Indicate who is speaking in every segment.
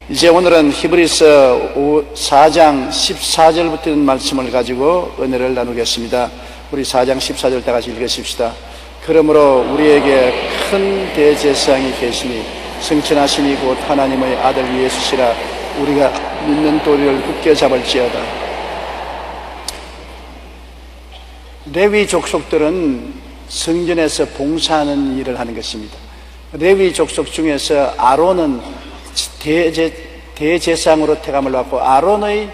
Speaker 1: 이제 오늘은 히브리서 4장 14절부터 있는 말씀을 가지고 은혜를 나누겠습니다. 우리 4장 14절 다 같이 읽으십시다. 그러므로 우리에게 큰 대제사장이 계시니 승천하시니 곧 하나님의 아들 예수시라. 우리가 믿는 도리를 굳게 잡을지어다. 레위 족속들은 성전에서 봉사하는 일을 하는 것입니다. 레위 족속 중에서 아론은 대제사장으로 택함을 받고, 아론의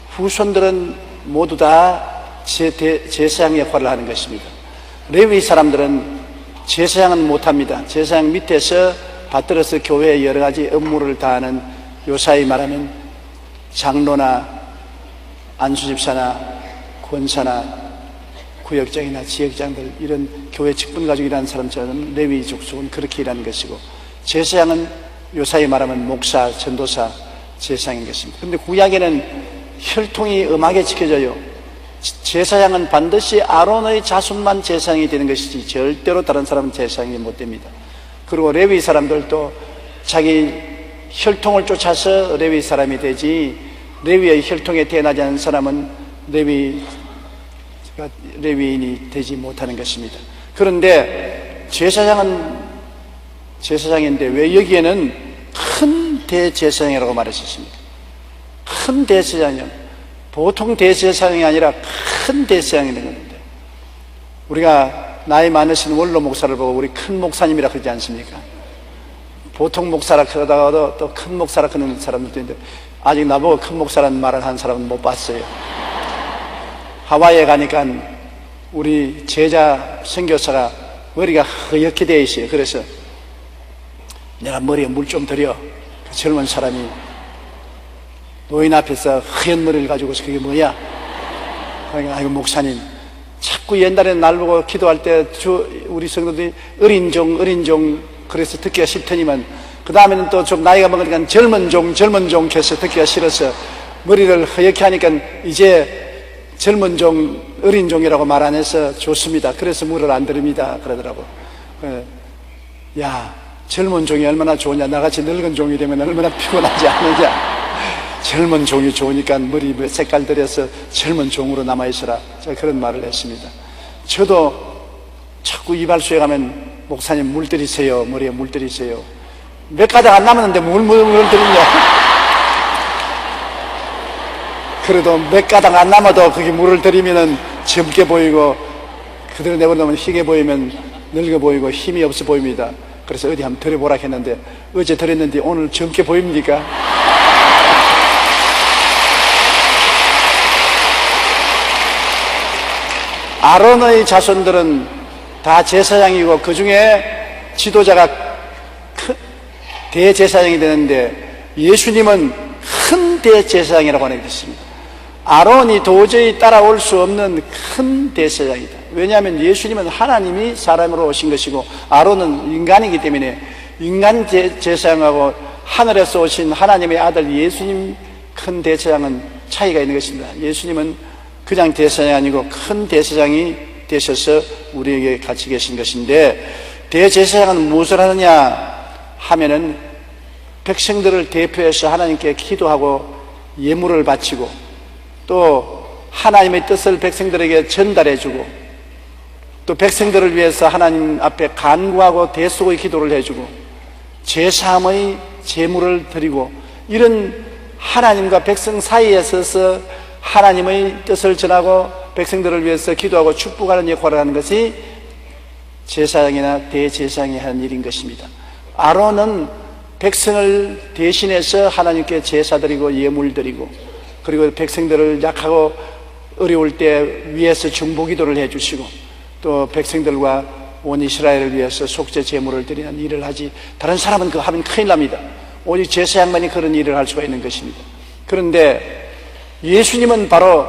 Speaker 1: 후손들은 모두 다 제사장 역할을 하는 것입니다. 레위 사람들은 제사장은 못합니다. 제사장 밑에서 받들어서 교회에 여러 가지 업무를 다하는, 요사이 말하면 장로나 안수집사나 권사나 구역장이나 지역장들, 이런 교회 직분 가지고 일하는 사람처럼 레위 족속은 그렇게 일하는 것이고, 제사장은 요사이 말하면 목사, 전도사, 제사장인 것입니다. 그런데 구약에는 혈통이 엄하게 지켜져요. 제사장은 반드시 아론의 자손만 제사장이 되는 것이지 절대로 다른 사람은 제사장이 못 됩니다. 그리고 레위 사람들도 자기 혈통을 쫓아서 레위 사람이 되지, 레위의 혈통에 태어나지 않은 사람은 레위인이 되지 못하는 것입니다. 그런데 제사장인데 왜 여기에는 큰 대제사장이라고 말했었습니까? 큰 대제사장이요. 보통 대제사장이 아니라 큰 대제사장이 되는 건데, 우리가 나이 많으신 원로 목사를 보고 우리 큰 목사님이라 그러지 않습니까? 보통 목사라 그러다가도 또 큰 목사라 그러는 사람들도 있는데, 아직 나보고 큰 목사라는 말을 한 사람은 못 봤어요. 하와이에 가니까 우리 제자 선교사가 머리가 허옇게 되어 있어요. 그래서 내가 머리에 물 좀 들여. 그 젊은 사람이 노인 앞에서 허연 머리를 가지고서 그게 뭐야? 그러니까 아이고 목사님, 자꾸 옛날에 날 보고 기도할 때 우리 성도들이 어린 종 그래서 듣기가 싫더니만, 그 다음에는 또 좀 나이가 먹으니까 젊은 종 해서 듣기가 싫어서 머리를 허옇게 하니까 이제 젊은 종, 어린 종이라고 말 안 해서 좋습니다. 그래서 물을 안 드립니다. 그러더라고. 야, 젊은 종이 얼마나 좋으냐. 나같이 늙은 종이 되면 얼마나 피곤하지 않느냐. 젊은 종이 좋으니까 머리 색깔 들여서 젊은 종으로 남아있어라. 제가 그런 말을 했습니다. 저도 자꾸 이발소에 가면 목사님 물 들이세요. 머리에 물 들이세요. 몇 가닥 안 남았는데 물 들이냐. 그래도 몇 가닥 안 남아도 그게 물을 들이면은 젊게 보이고, 그대로 내버려두면 희게 보이면 늙어 보이고 힘이 없어 보입니다. 그래서 어디 한번 들여보라 했는데, 어제 들였는데 오늘 젊게 보입니까? 아론의 자손들은 다 제사장이고, 그 중에 지도자가 대제사장이 되는데, 예수님은 큰 대제사장이라고 하는 것입니다. 아론이 도저히 따라올 수 없는 큰 대제사장이다. 왜냐하면 예수님은 하나님이 사람으로 오신 것이고, 아론은 인간이기 때문에 인간 제사장하고 하늘에서 오신 하나님의 아들 예수님 큰 대제사장은 차이가 있는 것입니다. 예수님은 그냥 대제사장이 아니고 큰 대제사장이 되셔서 우리에게 같이 계신 것인데, 대제사장은 무엇을 하느냐 하면은 백성들을 대표해서 하나님께 기도하고 예물을 바치고, 또 하나님의 뜻을 백성들에게 전달해주고, 또 백성들을 위해서 하나님 앞에 간구하고 대속의 기도를 해주고, 제사함의 제물을 드리고, 이런 하나님과 백성 사이에 서서 하나님의 뜻을 전하고 백성들을 위해서 기도하고 축복하는 역할을 하는 것이 제사장이나 대제사장이 하는 일인 것입니다. 아론은 백성을 대신해서 하나님께 제사 드리고 예물 드리고, 그리고 백성들을 약하고 어려울 때 위에서 중보기도를 해주시고, 또 백성들과 온 이스라엘을 위해서 속죄 제물을 드리는 일을 하지, 다른 사람은 그거 하면 큰일 납니다. 오직 제사장만이 그런 일을 할 수가 있는 것입니다. 그런데 예수님은 바로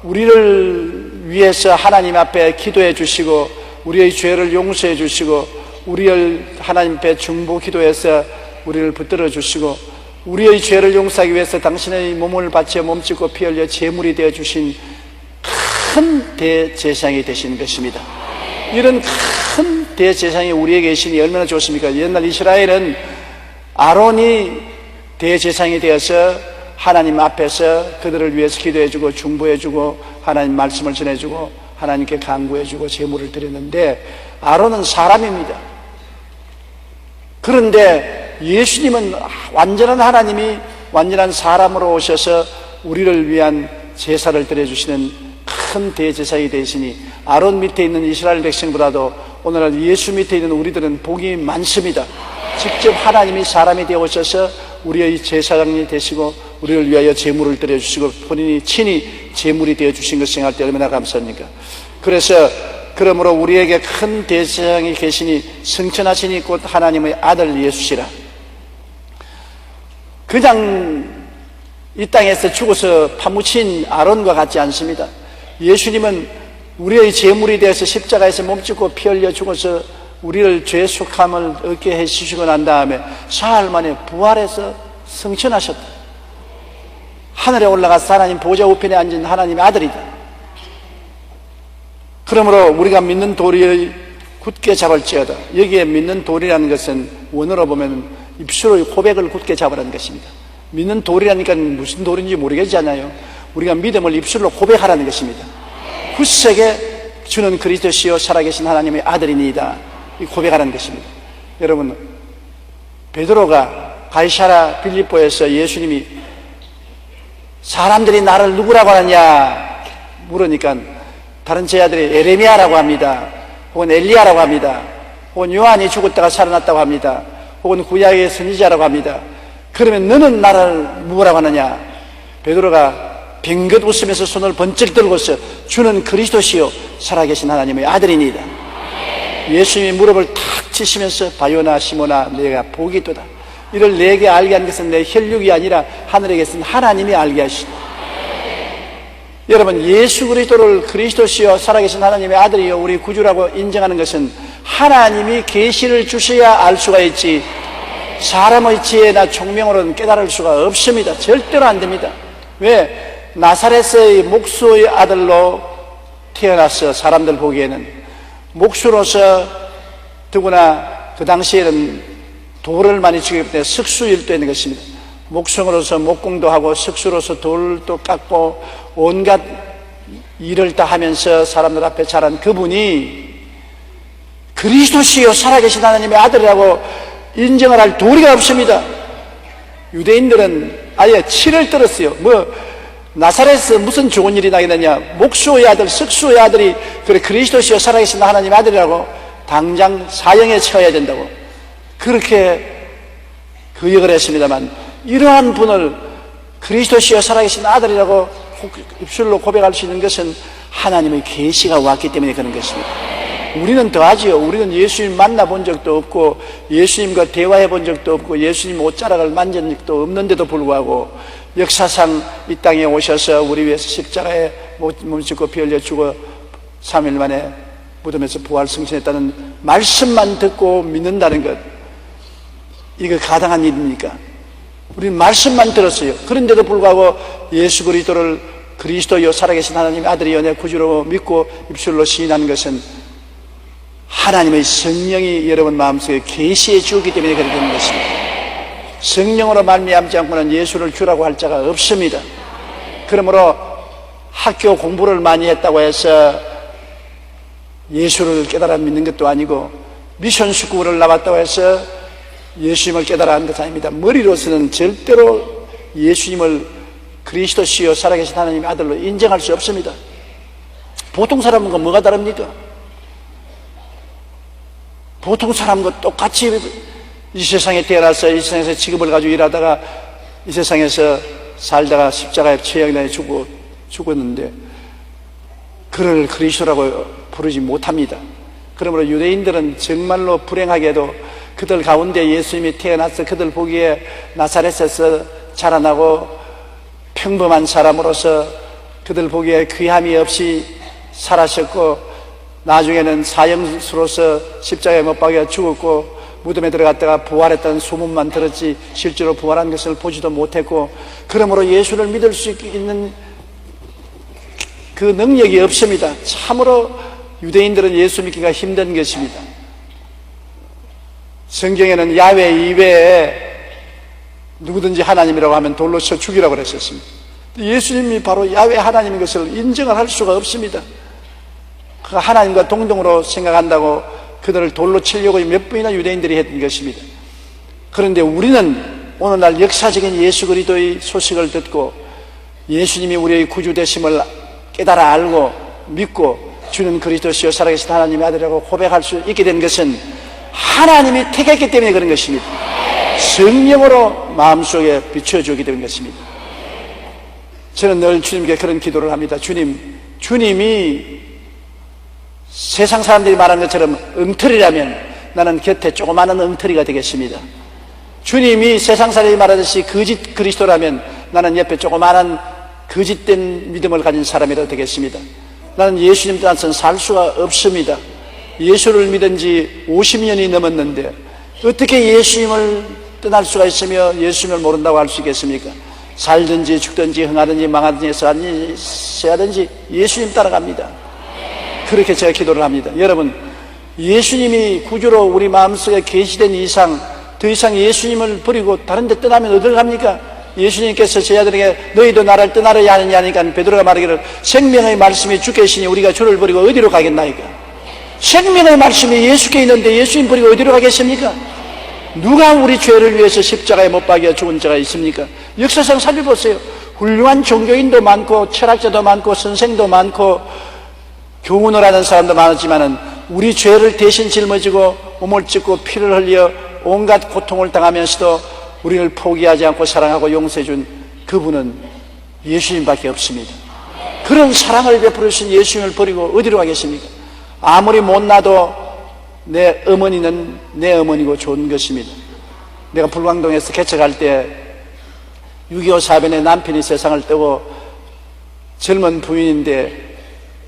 Speaker 1: 우리를 위해서 하나님 앞에 기도해 주시고, 우리의 죄를 용서해 주시고, 우리를 하나님 앞에 중보기도해서 우리를 붙들어 주시고, 우리의 죄를 용서하기 위해서 당신의 몸을 바쳐 몸짓고 피 흘려 제물이 되어 주신 큰 대제사장이 되신 것입니다. 이런 큰 대제사장이 우리에게 계시니 얼마나 좋습니까? 옛날 이스라엘은 아론이 대제사장이 되어서 하나님 앞에서 그들을 위해서 기도해주고 중보해주고 하나님 말씀을 전해주고 하나님께 간구해주고 제물을 드렸는데 아론은 사람입니다. 그런데 예수님은 완전한 하나님이 완전한 사람으로 오셔서 우리를 위한 제사를 드려주시는 큰 대제사장이 되시니 아론 밑에 있는 이스라엘 백성보다도 오늘날 예수 밑에 있는 우리들은 복이 많습니다. 직접 하나님이 사람이 되어 오셔서 우리의 제사장이 되시고 우리를 위하여 제물을 드려주시고 본인이 친히 제물이 되어주신 것을 생각할 때 얼마나 감사합니까? 그래서 그러므로 우리에게 큰 대제사장이 계시니 성천하시니 곧 하나님의 아들 예수시라. 그냥 이 땅에서 죽어서 파묻힌 아론과 같지 않습니다. 예수님은 우리의 제물이 되어서 십자가에서 몸짓고 피 흘려 죽어서 우리를 죄 속함을 얻게 해주시고 난 다음에 사흘 만에 부활해서 성천하셨다. 하늘에 올라가서 하나님 보좌 우편에 앉은 하나님의 아들이다. 그러므로 우리가 믿는 도리를 굳게 잡을지어다. 여기에 믿는 도리라는 것은 원어로 보면 입술의 고백을 굳게 잡으라는 것입니다. 믿는 도리라니까 무슨 도리인지 모르겠잖아요. 우리가 믿음을 입술로 고백하라는 것입니다. 굳세게 주는 그리스도시요 살아계신 하나님의 아들이니이다. 이 고백하라는 것입니다. 여러분, 베드로가 가이사랴 빌립보에서 예수님이 사람들이 나를 누구라고 하느냐 물으니까 다른 제자들이 에레미야라고 합니다. 혹은 엘리야라고 합니다. 혹은 요한이 죽었다가 살아났다고 합니다. 혹은 구약의 선지자라고 합니다. 그러면 너는 나를 누구라고 하느냐? 베드로가 빙긋 웃으면서 손을 번쩍 들고서 주는 그리스도시요 살아계신 하나님의 아들이니이다. 예수님이 무릎을 탁 치시면서 바요나 시모나 내가 복이 있도다. 이를 내게 알게 한 것은 내 혈육이 아니라 하늘에 계신 하나님이 알게 하시다. 여러분, 예수 그리스도를 그리스도시요 살아계신 하나님의 아들이요 우리 구주라고 인정하는 것은 하나님이 계시를 주셔야 알 수가 있지 사람의 지혜나 총명으로는 깨달을 수가 없습니다. 절대로 안 됩니다. 왜? 나사렛의 목수의 아들로 태어나서 사람들 보기에는 목수로서 더구나 그 당시에는 돌을 많이 치기 때문에 석수일도 있는 것입니다. 목수로서 목공도 하고 석수로서 돌도 깎고 온갖 일을 다 하면서 사람들 앞에 자란 그분이 그리스도시요 살아계신 하나님의 아들이라고 인정을 할 도리가 없습니다. 유대인들은 아예 치를 떨었어요. 나사렛에서 무슨 좋은 일이 나겠느냐? 목수의 아들, 석수의 아들이 그래 그리스도시요 살아계신 하나님의 아들이라고 당장 사형에 처해야 된다고 그렇게 거역을 했습니다만 이러한 분을 그리스도시요 살아계신 아들이라고 입술로 고백할 수 있는 것은 하나님의 계시가 왔기 때문에 그런 것입니다. 우리는 더하지요. 우리는 예수님 만나본 적도 없고 예수님과 대화해 본 적도 없고 예수님 옷자락을 만진 적도 없는데도 불구하고 역사상 이 땅에 오셔서 우리 위해서 십자가에 몸짓고 피 흘려 죽어 3일 만에 무덤에서 부활 승천했다는 말씀만 듣고 믿는다는 것, 이거 가당한 일입니까? 우리는 말씀만 들었어요. 그런데도 불구하고 예수 그리스도를 그리스도요 살아계신 하나님의 아들이요 내 구주로 믿고 입술로 시인하는 것은 하나님의 성령이 여러분 마음속에 계시해 주었기 때문에 그렇게 되는 것입니다. 성령으로 말미암지 않고는 예수를 주라고 할 자가 없습니다. 그러므로 학교 공부를 많이 했다고 해서 예수를 깨달아 믿는 것도 아니고 미션 스쿨을 나왔다고 해서 예수님을 깨달아 하는 것이 아닙니다. 머리로서는 절대로 예수님을 그리스도시요 살아계신 하나님의 아들로 인정할 수 없습니다. 보통 사람과 뭐가 다릅니까? 보통 사람과 똑같이 이 세상에 태어나서 이 세상에서 직업을 가지고 일하다가 이 세상에서 살다가 십자가에 처형당해 죽었는데 그를 그리스도라고 부르지 못합니다. 그러므로 유대인들은 정말로 불행하게도 그들 가운데 예수님이 태어나서 그들 보기에 나사렛에서 자라나고 평범한 사람으로서 그들 보기에 귀함이 없이 살아셨고 나중에는 사형수로서 십자가에 못 박여 죽었고 무덤에 들어갔다가 부활했다는 소문만 들었지 실제로 부활한 것을 보지도 못했고 그러므로 예수를 믿을 수 있는 그 능력이 없습니다. 참으로 유대인들은 예수 믿기가 힘든 것입니다. 성경에는 야훼 이외에 누구든지 하나님이라고 하면 돌로 쳐 죽이라고 그랬었습니다. 예수님이 바로 야훼 하나님인 것을 인정을 할 수가 없습니다. 그 하나님과 동등으로 생각한다고 그들을 돌로 치려고 몇 번이나 유대인들이 했던 것입니다. 그런데 우리는 오늘날 역사적인 예수 그리스도의 소식을 듣고 예수님이 우리의 구주 되심을 깨달아 알고 믿고 주는 그리스도시요 살아계신 하나님의 아들이라고 고백할 수 있게 된 것은 하나님이 택했기 때문에 그런 것입니다. 성령으로 마음속에 비춰주기 된 것입니다. 저는 늘 주님께 그런 기도를 합니다. 주님이 세상 사람들이 말하는 것처럼 엉터리라면 나는 곁에 조그마한 엉터리가 되겠습니다. 주님이 세상 사람이 말하듯이 거짓 그리스도라면 나는 옆에 조그마한 거짓된 믿음을 가진 사람이라 되겠습니다. 나는 예수님 떠나서는 살 수가 없습니다. 예수를 믿은 지 50년이 넘었는데 어떻게 예수님을 떠날 수가 있으며 예수님을 모른다고 할 수 있겠습니까? 살든지 죽든지 흥하든지 망하든지 세하든지 예수님 따라갑니다. 그렇게 제가 기도를 합니다. 여러분, 예수님이 구주로 우리 마음속에 계시된 이상 더 이상 예수님을 버리고 다른 데 떠나면 어디를 갑니까? 예수님께서 제자들에게 너희도 나를 떠나려야 하느냐 하니까 베드로가 말하기를 생명의 말씀이 주께 계시니 우리가 주를 버리고 어디로 가겠나이까? 생명의 말씀이 예수께 있는데 예수님 버리고 어디로 가겠습니까? 누가 우리 죄를 위해서 십자가에 못 박여 죽은 자가 있습니까? 역사상 살펴보세요. 훌륭한 종교인도 많고 철학자도 많고 선생도 많고 교훈을 하는 사람도 많았지만은 우리 죄를 대신 짊어지고 몸을 찢고 피를 흘려 온갖 고통을 당하면서도 우리를 포기하지 않고 사랑하고 용서해준 그분은 예수님밖에 없습니다. 그런 사랑을 베풀으신 예수님을 버리고 어디로 가겠습니까? 아무리 못나도 내 어머니는 내 어머니고 좋은 것입니다. 내가 불광동에서 개척할 때 6.25 사변에 남편이 세상을 떠고 젊은 부인인데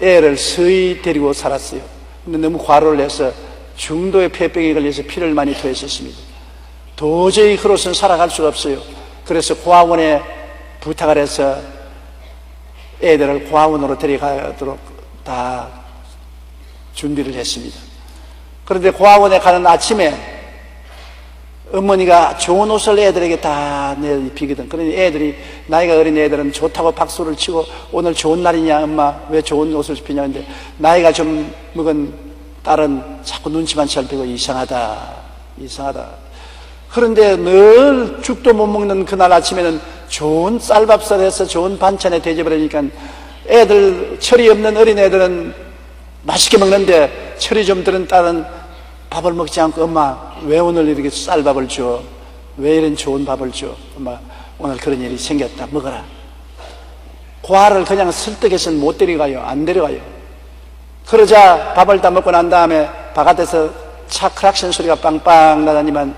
Speaker 1: 애를 서히 데리고 살았어요. 근데 너무 과로를 해서 중도의 폐병에 걸려서 피를 많이 토했었습니다. 도저히 그로서는 살아갈 수가 없어요. 그래서 고아원에 부탁을 해서 애들을 고아원으로 데려가도록 다 준비를 했습니다. 그런데 고아원에 가는 아침에 어머니가 좋은 옷을 애들에게 다 내입히거든. 그러니 애들이, 나이가 어린 애들은 좋다고 박수를 치고 오늘 좋은 날이냐 엄마 왜 좋은 옷을 입히냐 근데 나이가 좀 먹은 딸은 자꾸 눈치만 살피고 이상하다. 그런데 늘 죽도 못 먹는 그날 아침에는 좋은 쌀밥을 해서 좋은 반찬에 대접을 하니까 애들, 철이 없는 어린 애들은 맛있게 먹는데 철이 좀 들은 딸은 밥을 먹지 않고 엄마 왜 오늘 이렇게 쌀밥을 줘? 왜 이런 좋은 밥을 줘? 엄마 오늘 그런 일이 생겼다. 먹어라. 고아를 그냥 설득해서는 못 데려가요. 안 데려가요. 그러자 밥을 다 먹고 난 다음에 바깥에서 차 크락션 소리가 빵빵 나다니만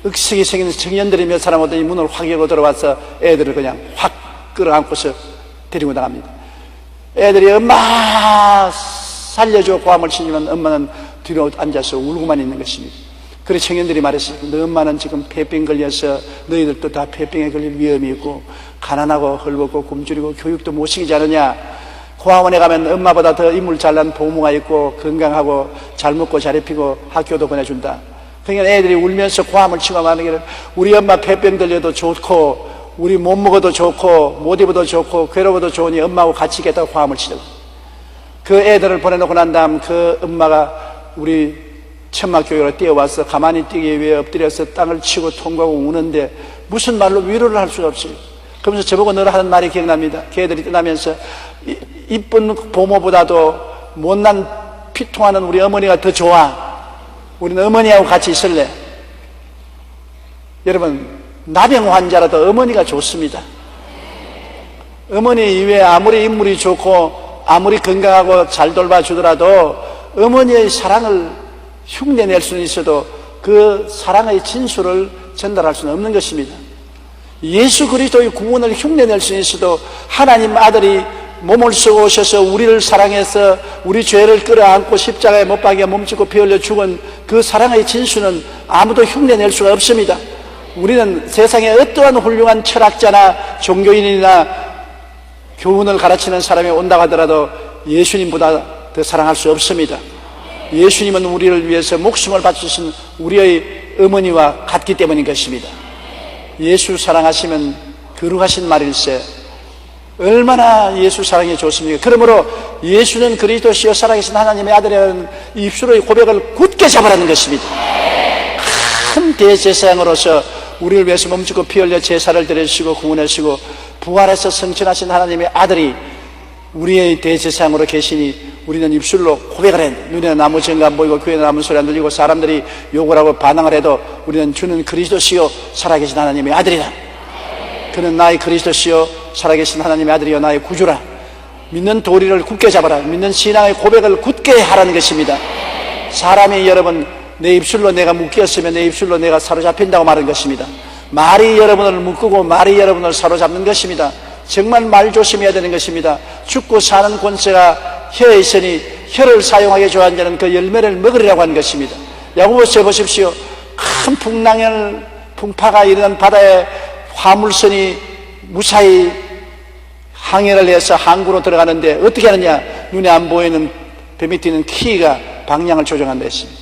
Speaker 1: 억식이 생긴 청년들이 몇 사람 오더니 문을 확 열고 들어와서 애들을 그냥 확 끌어안고서 데리고 나갑니다. 애들이 엄마 살려줘 고함을 치지만 엄마는 뒤로 앉아서 울고만 있는 것입니다. 그래 청년들이 말했어요. 너 엄마는 지금 폐병 걸려서 너희들도 다 폐병에 걸릴 위험이 있고 가난하고 헐벗고 굶주리고 교육도 못 시키지 않느냐. 고아원에 가면 엄마보다 더 인물 잘난 보모가 있고 건강하고 잘 먹고 잘 입히고 학교도 보내준다. 그러니까 애들이 울면서 고함을 치고 말하기를 우리 엄마 폐병 들려도 좋고 우리 못 먹어도 좋고 못 입어도 좋고 괴로워도 좋으니 엄마하고 같이 있겠다고 고함을 치더라고. 그 애들을 보내놓고 난 다음 그 엄마가 우리 천막교회로 뛰어와서 가만히 뛰기 위해 엎드려서 땅을 치고 통과하고 우는데 무슨 말로 위로를 할 수가 없어요. 그러면서 저보고 늘 하는 말이 기억납니다. 걔들이 떠나면서 이쁜 보모보다도 못난 피통하는 우리 어머니가 더 좋아. 우리는 어머니하고 같이 있을래. 여러분, 나병 환자라도 어머니가 좋습니다. 어머니 이외에 아무리 인물이 좋고 아무리 건강하고 잘 돌봐주더라도 어머니의 사랑을 흉내낼 수는 있어도 그 사랑의 진수를 전달할 수는 없는 것입니다. 예수 그리스도의 구원을 흉내낼 수는 있어도 하나님 아들이 몸을 쓰고 오셔서 우리를 사랑해서 우리 죄를 끌어안고 십자가에 못 박여 몸짓고 피 흘려 죽은 그 사랑의 진수는 아무도 흉내낼 수가 없습니다. 우리는 세상에 어떠한 훌륭한 철학자나 종교인이나 교훈을 가르치는 사람이 온다고 하더라도 예수님보다 더 사랑할 수 없습니다. 예수님은 우리를 위해서 목숨을 바치신 우리의 어머니와 같기 때문인 것입니다. 예수 사랑하시면 거룩하신 말일세. 얼마나 예수 사랑이 좋습니까? 그러므로 예수는 그리스도시요 살아계신 하나님의 아들이라는 입술의 고백을 굳게 잡으라는 것입니다. 큰 대제사장으로서 우리를 위해서 몸짓고 피 흘려 제사를 드려주시고 구원하시고 부활해서 성천하신 하나님의 아들이 우리의 대제사장으로 계시니 우리는 입술로 고백을 해. 눈에는 아무 증거 안 보이고 귀에는 아무 소리 안 들리고 사람들이 욕을 하고 반항을 해도 우리는 주는 그리스도시요 살아계신 하나님의 아들이다. 그는 나의 그리스도시요 살아계신 하나님의 아들이요 나의 구주라. 믿는 도리를 굳게 잡아라. 믿는 신앙의 고백을 굳게 하라는 것입니다. 사람이 여러분 내 입술로 내가 묶였으면 내 입술로 내가 사로잡힌다고 말한 것입니다. 말이 여러분을 묶고 말이 여러분을 사로잡는 것입니다. 정말 말 조심해야 되는 것입니다. 죽고 사는 권세가 혀에 있으니 혀를 사용하게 좋아하는 자는 그 열매를 먹으리라고 하는 것입니다. 야고보서에 보십시오. 큰 풍파가 일어난 바다에 화물선이 무사히 항해를 해서 항구로 들어가는데 어떻게 하느냐? 눈에 안 보이는 배 밑에 있는 키가 방향을 조정한다 했습니다.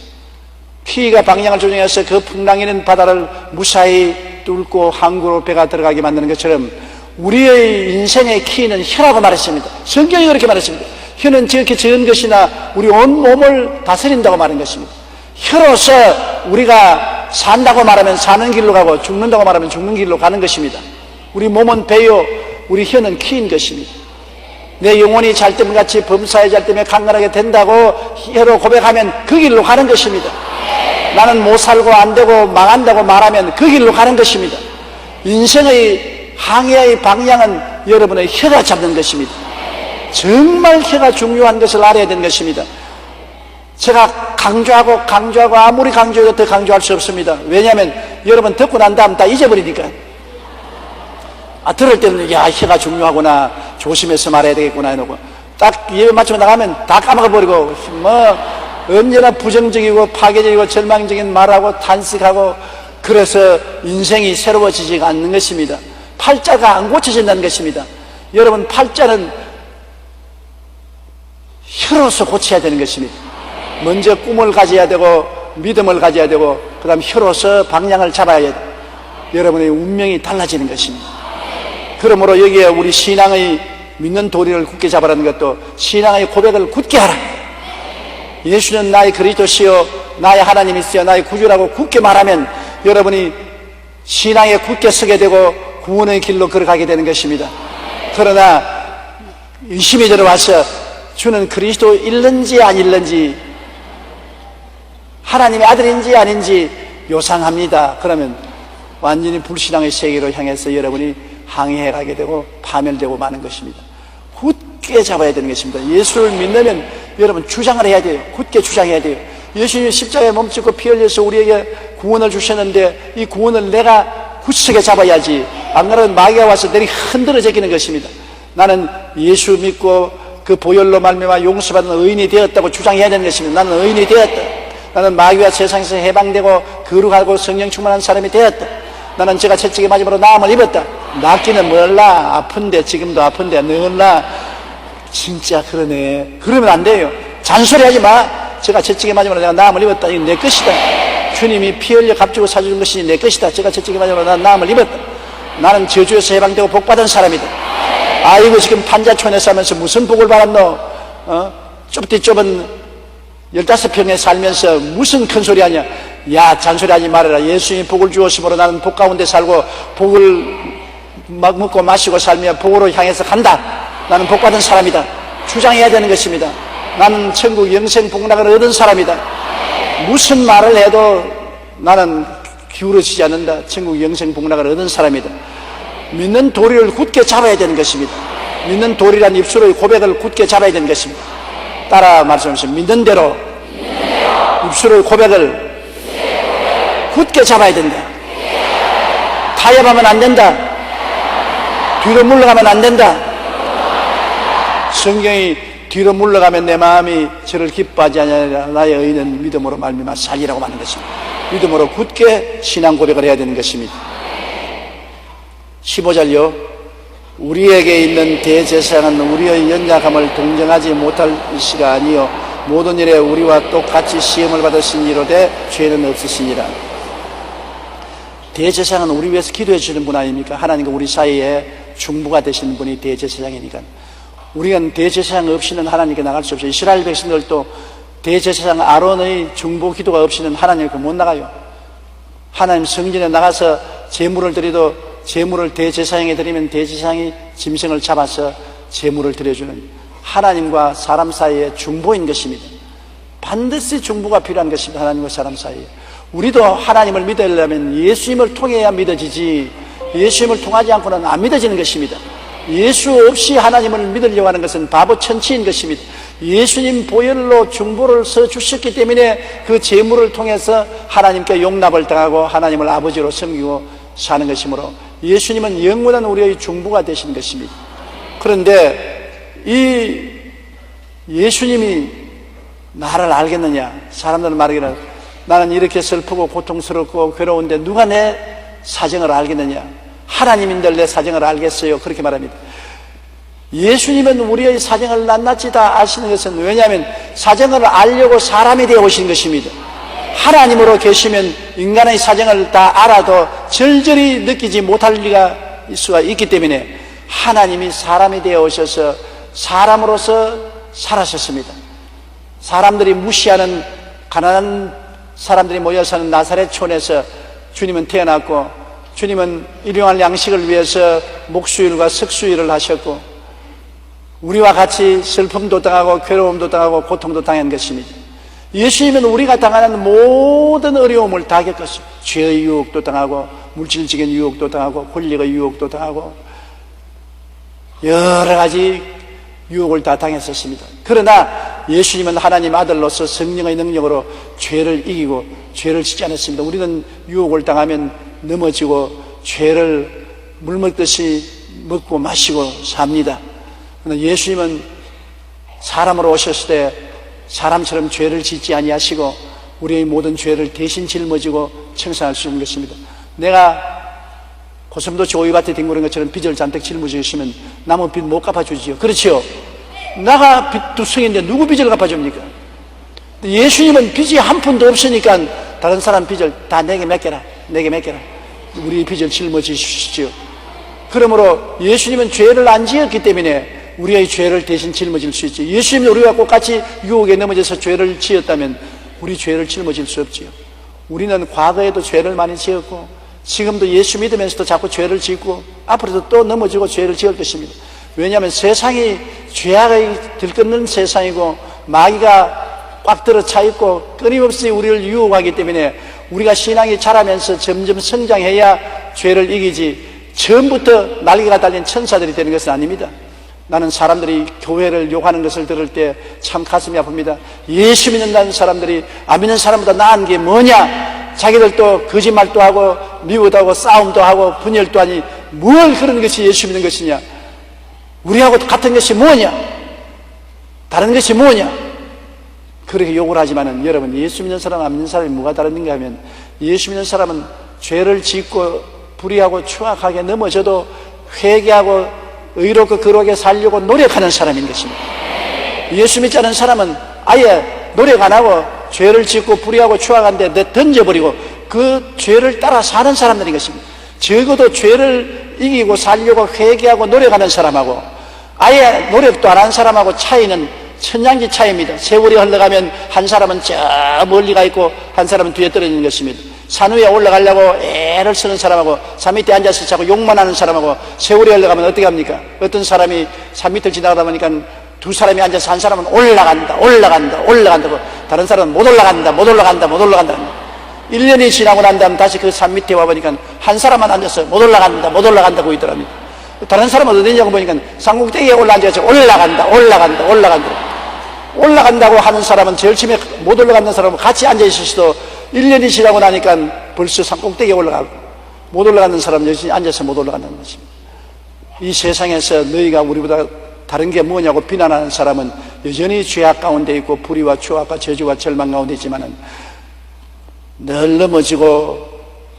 Speaker 1: 키가 방향을 조정해서 그 풍랑이는 바다를 무사히 뚫고 항구로 배가 들어가게 만드는 것처럼 우리의 인생의 키는 혀라고 말했습니다. 성경이 그렇게 말했습니다. 혀는 지극히 적은 것이나 우리 온 몸을 다스린다고 말한 것입니다. 혀로서 우리가 산다고 말하면 사는 길로 가고 죽는다고 말하면 죽는 길로 가는 것입니다. 우리 몸은 배요, 우리 혀는 키인 것입니다. 내 영혼이 잘됨같이 범사에 잘됨에 강건하게 된다고 혀로 고백하면 그 길로 가는 것입니다. 나는 못 살고 안 되고 망한다고 말하면 그 길로 가는 것입니다. 인생의 항해의 방향은 여러분의 혀가 잡는 것입니다. 정말 혀가 중요한 것을 알아야 되는 것입니다. 제가 강조하고 아무리 강조해도 더 강조할 수 없습니다. 왜냐하면 여러분 듣고 난 다음 다 잊어버리니까. 들을 때는 야 혀가 중요하구나, 조심해서 말해야 되겠구나 이러고 딱 예배 마치고 나가면 다 까먹어버리고 언제나 부정적이고 파괴적이고 절망적인 말하고 탄식하고 그래서 인생이 새로워지지 않는 것입니다. 팔자가 안 고쳐진다는 것입니다. 여러분 팔자는 혀로서 고쳐야 되는 것입니다. 먼저 꿈을 가져야 되고 믿음을 가져야 되고 그 다음 혀로서 방향을 잡아야 돼요. 여러분의 운명이 달라지는 것입니다. 그러므로 여기에 우리 신앙의 믿는 도리를 굳게 잡아라는 것도 신앙의 고백을 굳게 하라. 예수는 나의 그리스도시요 나의 하나님이시여 나의 구주라고 굳게 말하면 여러분이 신앙에 굳게 서게 되고 구원의 길로 걸어가게 되는 것입니다. 그러나 의심이 들어와서 주는 그리스도일는지 아닐는지 하나님의 아들인지 아닌지 요상합니다. 그러면 완전히 불신앙의 세계로 향해서 여러분이 항해해 가게 되고 파멸되고 마는 것입니다. 굳게 잡아야 되는 것입니다. 예수를 믿으면 여러분 주장을 해야 돼요. 굳게 주장해야 돼요. 예수님이 십자가에 몸짓고 피 흘려서 우리에게 구원을 주셨는데 이 구원을 내가 굳세게 잡아야지. 안 그러면 마귀가 와서 내리 흔들어 제끼는 것입니다. 나는 예수 믿고 그 보혈로 말미암아 용서받은 의인이 되었다고 주장해야 되는 것입니다. 나는 의인이 되었다. 나는 마귀와 세상에서 해방되고 거룩하고 성령 충만한 사람이 되었다. 나는 제가 채찍에 맞음으로 나음을 입었다. 낫기는 몰라. 아픈데 지금도 아픈데 늘라. 진짜 그러네. 그러면 안 돼요. 잔소리하지 마. 제가 채찍에 맞음으로 내가 나음을 입었다. 이건 내 것이다. 주님이 피 흘려 값주고 사주는 것이 내 것이다. 제가 채찍에 맞음으로 난 나음을 입었다. 나는 저주에서 해방되고 복받은 사람이다. 아이고 지금 판자촌에서 하면서 무슨 복을 받았노? 좁디 좁은 15평에 살면서 무슨 큰 소리 하냐? 야 잔소리하지 말아라. 예수님이 복을 주었으므로 나는 복 가운데 살고 복을 먹고 마시고 살며 복으로 향해서 간다. 나는 복받은 사람이다. 주장해야 되는 것입니다. 나는 천국 영생 복락을 얻은 사람이다. 무슨 말을 해도 나는 기울어지지 않는다. 천국 영생 복락을 얻은 사람이다. 믿는 도리를 굳게 잡아야 되는 것입니다. 믿는 도리란 입술의 고백을 굳게 잡아야 되는 것입니다. 따라 말씀하시면 믿는 대로 입술의 고백을 굳게 잡아야 된다. 타협하면 안 된다. 뒤로 물러가면 안 된다. 성경이 뒤로 물러가면 내 마음이 저를 기뻐하지 않으리라. 나의 의는 믿음으로 말미암아 살리라고 하는 것입니다. 믿음으로 굳게 신앙 고백을 해야 되는 것입니다. 15절요. 우리에게 있는 대제사장은 우리의 연약함을 동정하지 못할 이가 아니요 모든 일에 우리와 똑같이 시험을 받으신 이로되 죄는 없으시니라. 대제사장은 우리 위해서 기도해 주시는 분 아닙니까? 하나님과 우리 사이에 중보가 되시는 분이 대제사장이니까. 우리는 대제사장 없이는 하나님께 나갈 수 없어요. 이스라엘 백성들도 대제사장 아론의 중보 기도가 없이는 하나님께 못 나가요. 하나님 성전에 나가서 제물을 드려도 제물을 대제사장에 드리면 대제사장이 짐승을 잡아서 제물을 드려주는 하나님과 사람 사이의 중보인 것입니다. 반드시 중보가 필요한 것입니다. 하나님과 사람 사이에. 우리도 하나님을 믿으려면 예수님을 통해야 믿어지지, 예수님을 통하지 않고는 안 믿어지는 것입니다. 예수 없이 하나님을 믿으려고 하는 것은 바보 천치인 것입니다. 예수님 보혈로 중보를 써주셨기 때문에 그 제물을 통해서 하나님께 용납을 당하고 하나님을 아버지로 섬기고 사는 것이므로 예수님은 영원한 우리의 중보가 되시는 것입니다. 그런데 이 예수님이 나를 알겠느냐? 사람들은 말하기를 나는 이렇게 슬프고 고통스럽고 괴로운데 누가 내 사정을 알겠느냐? 하나님인들 내 사정을 알겠어요. 그렇게 말합니다. 예수님은 우리의 사정을 낱낱이 다 아시는 것은 왜냐하면 사정을 알려고 사람이 되어 오신 것입니다. 하나님으로 계시면 인간의 사정을 다 알아도 절절히 느끼지 못할 리가 수가 있기 때문에 하나님이 사람이 되어 오셔서 사람으로서 살아셨습니다. 사람들이 무시하는 가난한 사람들이 모여 사는 나사렛촌에서 주님은 태어났고, 주님은 일용할 양식을 위해서 목수일과 석수일을 하셨고, 우리와 같이 슬픔도 당하고 괴로움도 당하고 고통도 당한 것입니다. 예수님은 우리가 당하는 모든 어려움을 다 겪었어요. 죄의 유혹도 당하고 물질적인 유혹도 당하고 권력의 유혹도 당하고 여러 가지 유혹을 다 당했었습니다. 그러나 예수님은 하나님 아들로서 성령의 능력으로 죄를 이기고 죄를 짓지 않았습니다. 우리는 유혹을 당하면 넘어지고 죄를 물 먹듯이 먹고 마시고 삽니다. 그러나 예수님은 사람으로 오셨을 때 사람처럼 죄를 짓지 아니하시고 우리의 모든 죄를 대신 짊어지고 청산할 수 있는 것입니다. 내가 고슴도치 오이밭에 뒹구는 것처럼 빚을 잔뜩 짊어지시면 남은 빚 못 갚아주지요. 그렇지요? 나가 빚 두성인데 누구 빚을 갚아줍니까? 예수님은 빚이 한 푼도 없으니까 다른 사람 빚을 다 내게 맡겨라, 내게 맡겨라. 우리 빚을 짊어지십시오. 그러므로 예수님은 죄를 안 지었기 때문에 우리의 죄를 대신 짊어질 수 있지. 예수님이 우리와 똑같이 유혹에 넘어져서 죄를 지었다면 우리 죄를 짊어질 수 없지요. 우리는 과거에도 죄를 많이 지었고 지금도 예수 믿으면서도 자꾸 죄를 짓고 앞으로도 또 넘어지고 죄를 지을 것입니다. 왜냐하면 세상이 죄악의 들끓는 세상이고 마귀가 꽉 들어 차 있고 끊임없이 우리를 유혹하기 때문에 우리가 신앙이 자라면서 점점 성장해야 죄를 이기지 처음부터 날개가 달린 천사들이 되는 것은 아닙니다. 나는 사람들이 교회를 욕하는 것을 들을 때 참 가슴이 아픕니다. 예수 믿는다는 사람들이 안 믿는 사람보다 나은 게 뭐냐? 자기들도 거짓말도 하고 미워도 하고 싸움도 하고 분열도 하니 뭘 그런 것이 예수 믿는 것이냐? 우리하고 같은 것이 뭐냐? 다른 것이 뭐냐? 그렇게 욕을 하지만은 여러분, 예수 믿는 사람 안 믿는 사람이 뭐가 다른가 하면 예수 믿는 사람은 죄를 짓고 불의하고 추악하게 넘어져도 회개하고 의롭고 거룩하게 살려고 노력하는 사람인 것입니다. 예수 믿지 않은 사람은 아예 노력 안 하고 죄를 짓고 불의하고 추악한데 던져버리고 그 죄를 따라 사는 사람들인 것입니다. 적어도 죄를 이기고 살려고 회개하고 노력하는 사람하고 아예 노력도 안 하는 사람하고 차이는 천냥지 차이입니다. 세월이 흘러가면 한 사람은 저 멀리 가 있고 한 사람은 뒤에 떨어지는 것입니다. 산 위에 올라가려고 애를 쓰는 사람하고 산 밑에 앉아서 자꾸 욕만 하는 사람하고 세월이 흘러가면 어떻게 합니까? 어떤 사람이 산 밑을 지나가다 보니까 두 사람이 앉아서 한 사람은 올라간다고 다른 사람은 못 올라간다 1년이 지나고 난 다음 다시 그 산 밑에 와보니까 한 사람만 앉아서 못 올라간다고 있더랍니다. 다른 사람은 어디냐고 보니까 산꼭대기에 올라앉아서 올라간다고 하는 사람은 제일 처음에 못 올라가는 사람은 같이 앉아있을 수도 1년이 지나고 나니까 벌써 산꼭대기에 올라가고 못 올라가는 사람은 여전히 앉아서 못 올라간다는 것입니다. 이 세상에서 너희가 우리보다 다른 게 뭐냐고 비난하는 사람은 여전히 죄악 가운데 있고 불의와 추악과 저주와 절망 가운데 있지만은 늘 넘어지고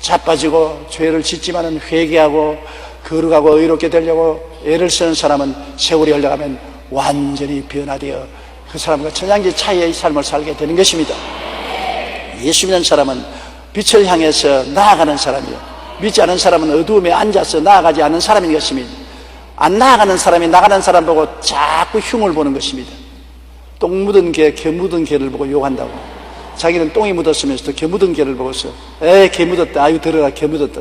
Speaker 1: 자빠지고 죄를 짓지만은 회개하고 거룩하고 의롭게 되려고 애를 쓰는 사람은 세월이 흘러가면 완전히 변화되어 그 사람과 천양지 차이의 삶을 살게 되는 것입니다. 예수 믿는 사람은 빛을 향해서 나아가는 사람이요 믿지 않은 사람은 어두움에 앉아서 나아가지 않는 사람인 것입니다. 안 나아가는 사람이 나가는 사람 보고 자꾸 흉을 보는 것입니다. 똥 묻은 개, 개 묻은 개를 보고 욕한다고. 자기는 똥이 묻었으면서도 개 묻은 개를 보고서 개 묻었다. 아유 들어라 개 묻었다.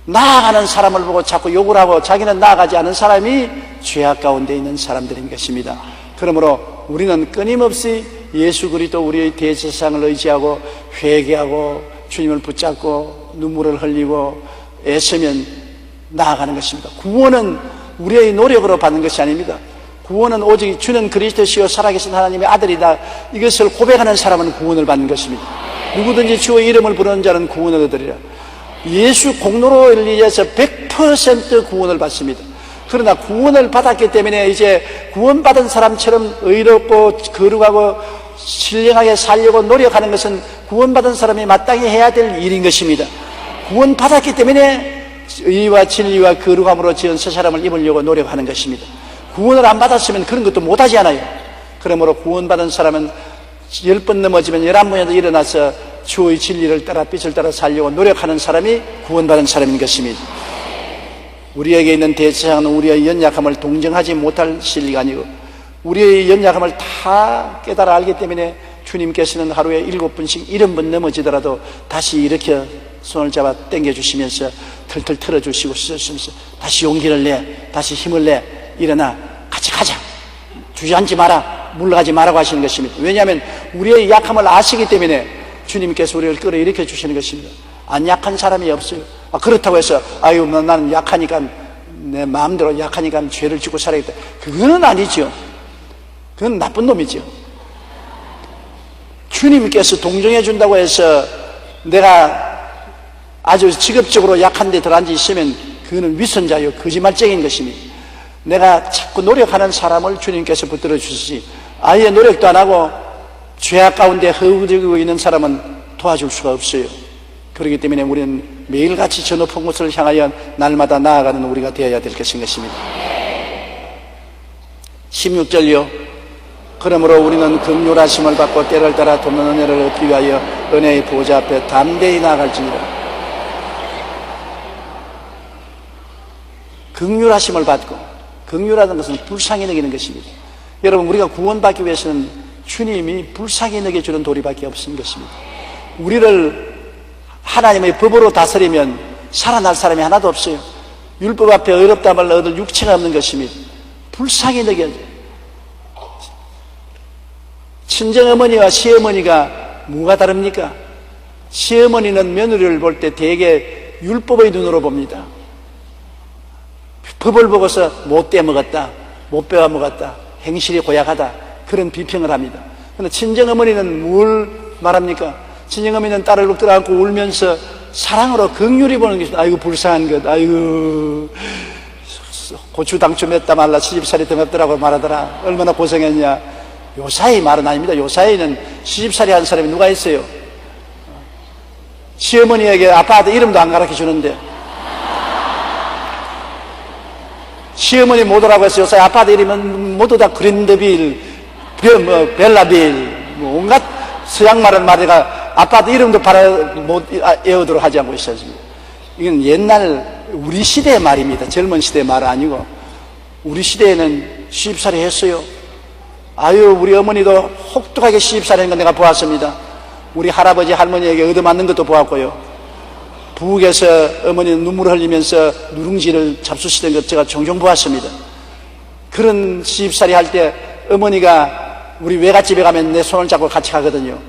Speaker 1: 나아가는 사람을 보고 자꾸 욕을 하고 자기는 나아가지 않은 사람이 죄악 가운데 있는 사람들인 것입니다. 그러므로 우리는 끊임없이 예수 그리스도 우리의 대제사장을 의지하고 회개하고 주님을 붙잡고 눈물을 흘리고 애쓰면 나아가는 것입니다. 구원은 우리의 노력으로 받는 것이 아닙니다. 구원은 오직 주는 그리스도시요 살아계신 하나님의 아들이다. 이것을 고백하는 사람은 구원을 받는 것입니다. 누구든지 주의 이름을 부르는 자는 구원을 얻으리라. 예수 공로로 인해서 100% 구원을 받습니다. 그러나 구원을 받았기 때문에 이제 구원받은 사람처럼 의롭고 거룩하고 신령하게 살려고 노력하는 것은 구원받은 사람이 마땅히 해야 될 일인 것입니다. 구원받았기 때문에 의와 진리와 거룩함으로 지은 새 사람을 입으려고 노력하는 것입니다. 구원을 안 받았으면 그런 것도 못하지 않아요. 그러므로 구원받은 사람은 10번 넘어지면 11번에도 일어나서 주의 진리를 따라 빛을 따라 살려고 노력하는 사람이 구원받은 사람인 것입니다. 우리에게 있는 대제사장은 우리의 연약함을 동정하지 못할 진리가 아니고 우리의 연약함을 다 깨달아 알기 때문에 주님께서는 하루에 7번씩 70번 넘어지더라도 다시 일으켜 손을 잡아 당겨주시면서 털털 털어주시고 씻어주시면서 다시 용기를 내, 다시 힘을 내, 일어나 같이 가자, 주저앉지 마라, 물러가지 마라고 하시는 것입니다. 왜냐하면 우리의 약함을 아시기 때문에 주님께서 우리를 끌어일으켜 주시는 것입니다. 안 약한 사람이 없어요. 그렇다고 해서 아유 나는 약하니까 내 마음대로 약하니까 죄를 짓고 살아야겠다, 그거는 아니죠. 그건 나쁜 놈이죠. 주님께서 동정해 준다고 해서 내가 아주 직업적으로 약한 데 들어앉아 있으면 그거는 위선자요 거짓말쟁인 것입니다. 내가 자꾸 노력하는 사람을 주님께서 붙들어 주시지 아예 노력도 안 하고 죄악 가운데 허우적이고 있는 사람은 도와줄 수가 없어요. 그렇기 때문에 우리는 매일같이 저 높은 곳을 향하여 날마다 나아가는 우리가 되어야 될 것인 것입니다. 16절요. 그러므로 우리는 긍휼하심을 받고 때를 따라 돕는 은혜를 얻기 위하여 은혜의 보좌 앞에 담대히 나아갈지니라. 긍휼하심을 받고, 긍휼하는 것은 불쌍히 여기는 것입니다. 여러분, 우리가 구원받기 위해서는 주님이 불쌍히 여겨주는 도리밖에 없는 것입니다. 우리를 하나님의 법으로 다스리면 살아날 사람이 하나도 없어요. 율법 앞에 어렵다말 얻을 육체가 없는 것입니다. 불쌍히 여겨줘요. 친정어머니와 시어머니가 뭐가 다릅니까? 시어머니는 며느리를 볼 때 대개 율법의 눈으로 봅니다. 법을 보고서 못 떼먹었다, 못 배워먹었다, 행실이 고약하다, 그런 비평을 합니다. 그런데 친정어머니는 뭘 말합니까? 친정어머니는 딸을 붙들어 안고 울면서 사랑으로 긍휼히 보는 것입니다. 아이고 불쌍한 것, 아이고 고추 당초 맺다 말라 시집살이 더럽더라고 말하더라, 얼마나 고생했냐. 요사이 말은 아닙니다. 요사이는 시집살이 한 사람이 누가 있어요? 시어머니에게 아빠한테 이름도 안 가르쳐 주는데, 시어머니 못 오라고 해서 요사이 아빠한테 이름은 모두 다 그린더빌, 벨라빌, 온갖 서양말은 말이가 아빠한테 이름도 못 외우도록 하지 않고 있었습니다. 이건 옛날 우리 시대의 말입니다. 젊은 시대의 말 아니고, 우리 시대에는 시집살이 했어요. 아유, 우리 어머니도 혹독하게 시집살이 하는 거 내가 보았습니다. 우리 할아버지 할머니에게 얻어맞는 것도 보았고요. 부엌에서 어머니는 눈물을 흘리면서 누룽지를 잡수시던 것 제가 종종 보았습니다. 그런 시집살이 할 때 어머니가 우리 외갓집에 가면 내 손을 잡고 같이 가거든요.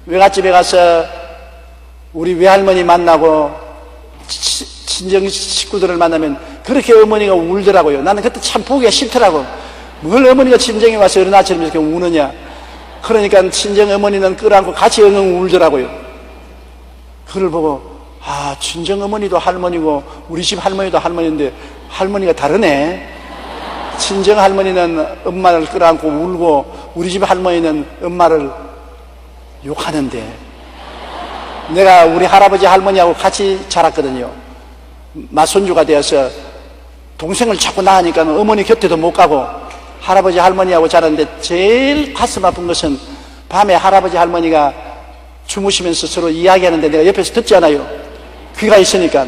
Speaker 1: 외갓집에 가서 우리 외할머니 만나고 친정 식구들을 만나면 그렇게 어머니가 울더라고요. 나는 그때 참 보기가 싫더라고. 뭘 어머니가 친정에 와서 어른 아처럼 이렇게 우느냐. 그러니까 친정 어머니는 끌어안고 같이 엉엉 울더라고요. 그걸 보고 친정 어머니도 할머니고 우리 집 할머니도 할머니인데 할머니가 다르네. 친정 할머니는 엄마를 끌어안고 울고 우리 집 할머니는 엄마를 욕하는데, 내가 우리 할아버지 할머니하고 같이 자랐거든요. 맞손주가 되어서 동생을 자꾸 낳으니까 어머니 곁에도 못 가고 할아버지 할머니하고 자랐는데, 제일 가슴 아픈 것은 밤에 할아버지 할머니가 주무시면서 서로 이야기하는데 내가 옆에서 듣지 않아요. 귀가 있으니까.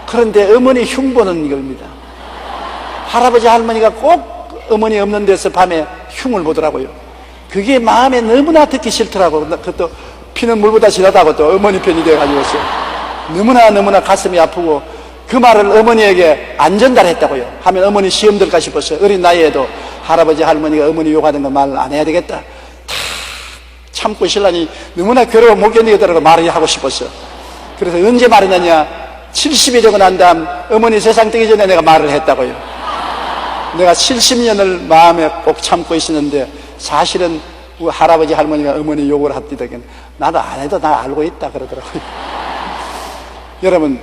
Speaker 1: 그런데 어머니 흉보는 이겁니다. 할아버지 할머니가 꼭 어머니 없는 데서 밤에 흉을 보더라고요. 그게 마음에 너무나 듣기 싫더라고. 그것도 피는 물보다 진하다고 또 어머니 편이 되어가지고서 너무나 가슴이 아프고 그 말을 어머니에게 안 전달했다고요. 하면 어머니 시험 들까 싶었어요. 어린 나이에도 할아버지 할머니가 어머니 욕하는 거 말 안 해야 되겠다. 다 참고 신랑이 너무나 괴로워 못 견디겠다고 말을 하고 싶었어요. 그래서 언제 말했느냐, 70이 되고 난 다음 어머니 세상 뜨기 전에 내가 말을 했다고요. 내가 70년을 마음에 꼭 참고 있었는데 사실은 할아버지 할머니가 어머니 욕을 합디다긴 나도 안 해도 나 알고 있다 그러더라고요. 여러분,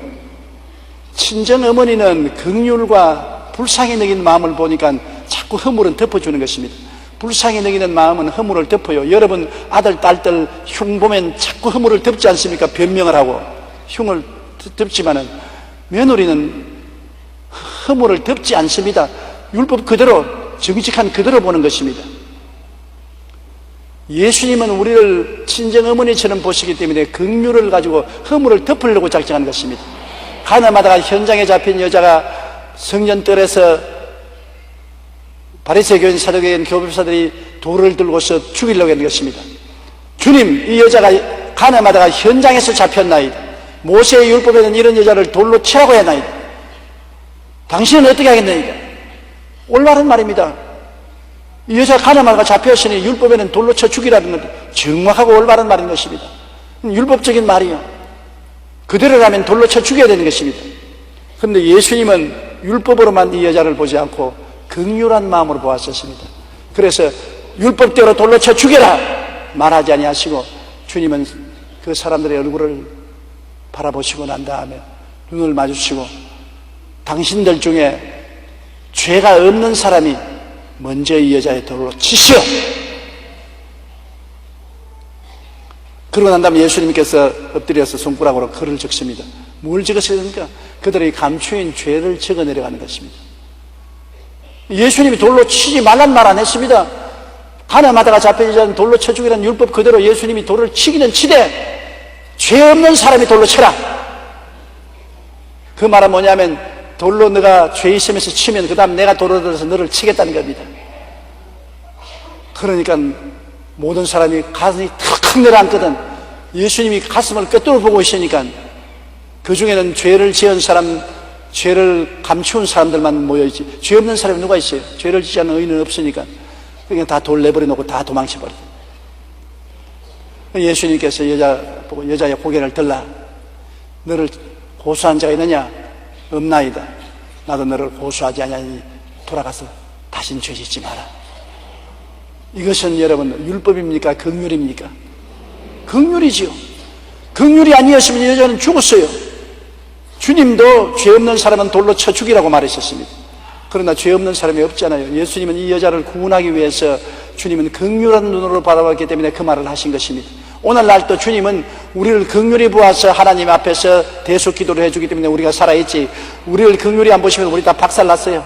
Speaker 1: 친정 어머니는 긍휼과 불쌍히 여기는 마음을 보니까 자꾸 허물은 덮어주는 것입니다. 불쌍히 여기는 마음은 허물을 덮어요. 여러분 아들 딸들 흉 보면 자꾸 허물을 덮지 않습니까? 변명을 하고 흉을 덮지만은 며느리는 허물을 덮지 않습니다. 율법 그대로 정직한 그대로 보는 것입니다. 예수님은 우리를 친정 어머니처럼 보시기 때문에 긍휼을 가지고 허물을 덮으려고 작정한 것입니다. 가늠하다가 현장에 잡힌 여자가 성전뜰에서 바리새인 교인 사두개인 교법사들이 돌을 들고서 죽이려고 했는 것입니다. 주님, 이 여자가 가늠하다가 현장에서 잡혔나이다. 모세의 율법에는 이런 여자를 돌로 치라고 했나이다. 당신은 어떻게 하겠나이다. 올바른 말입니다. 이 여자가 가늠하다가 잡혔으니 율법에는 돌로 쳐 죽이라는 것, 정확하고 올바른 말인 것입니다. 율법적인 말이요. 그대로라면 돌로 쳐 죽여야 되는 것입니다. 그런데 예수님은 율법으로만 이 여자를 보지 않고 긍휼한 마음으로 보았었습니다. 그래서 율법대로 돌로 쳐 죽여라 말하지 아니하시고 주님은 그 사람들의 얼굴을 바라보시고 난 다음에 눈을 마주치고 당신들 중에 죄가 없는 사람이 먼저 이 여자의 돌로 치시오. 그러고 난 다음에 예수님께서 엎드려서 손가락으로 글을 적습니다. 뭘 적으셨습니까? 그들의 감추인 죄를 적어 내려가는 것입니다. 예수님이 돌로 치지 말란 말 안 했습니다. 가늠하다가 잡혀지지 않은 돌로 쳐 죽이라는 율법 그대로 예수님이 돌을 치기는 치되 죄 없는 사람이 돌로 쳐라. 그 말은 뭐냐면 돌로 너가 죄 있으면서 치면 그 다음 내가 돌을 들어서 너를 치겠다는 겁니다. 그러니까 모든 사람이 가슴이 탁 내려앉거든. 예수님이 가슴을 꿰뚫어 보고 있으니까 그 중에는 죄를 지은 사람, 죄를 감추는 사람들만 모여있지 죄 없는 사람이 누가 있어요? 죄를 지지 않는 의인은 없으니까 그냥 다 돌 내버려놓고 다 도망쳐버려요. 예수님께서 여자 보고 여자의 고개를 들라. 너를 고소한 자가 있느냐? 없나이다. 나도 너를 고소하지 아니하니 돌아가서 다신 죄 짓지 마라. 이것은 여러분 율법입니까? 긍휼입니까? 긍휼이지요. 긍휼이 아니었으면 이 여자는 죽었어요. 주님도 죄 없는 사람은 돌로 쳐 죽이라고 말하셨습니다. 그러나 죄 없는 사람이 없잖아요. 예수님은 이 여자를 구원하기 위해서 주님은 긍휼한 눈으로 바라봤기 때문에 그 말을 하신 것입니다. 오늘날도 주님은 우리를 긍휼히 보아서 하나님 앞에서 대속 기도를 해주기 때문에 우리가 살아있지, 우리를 긍휼히 안 보시면 우리 다 박살났어요.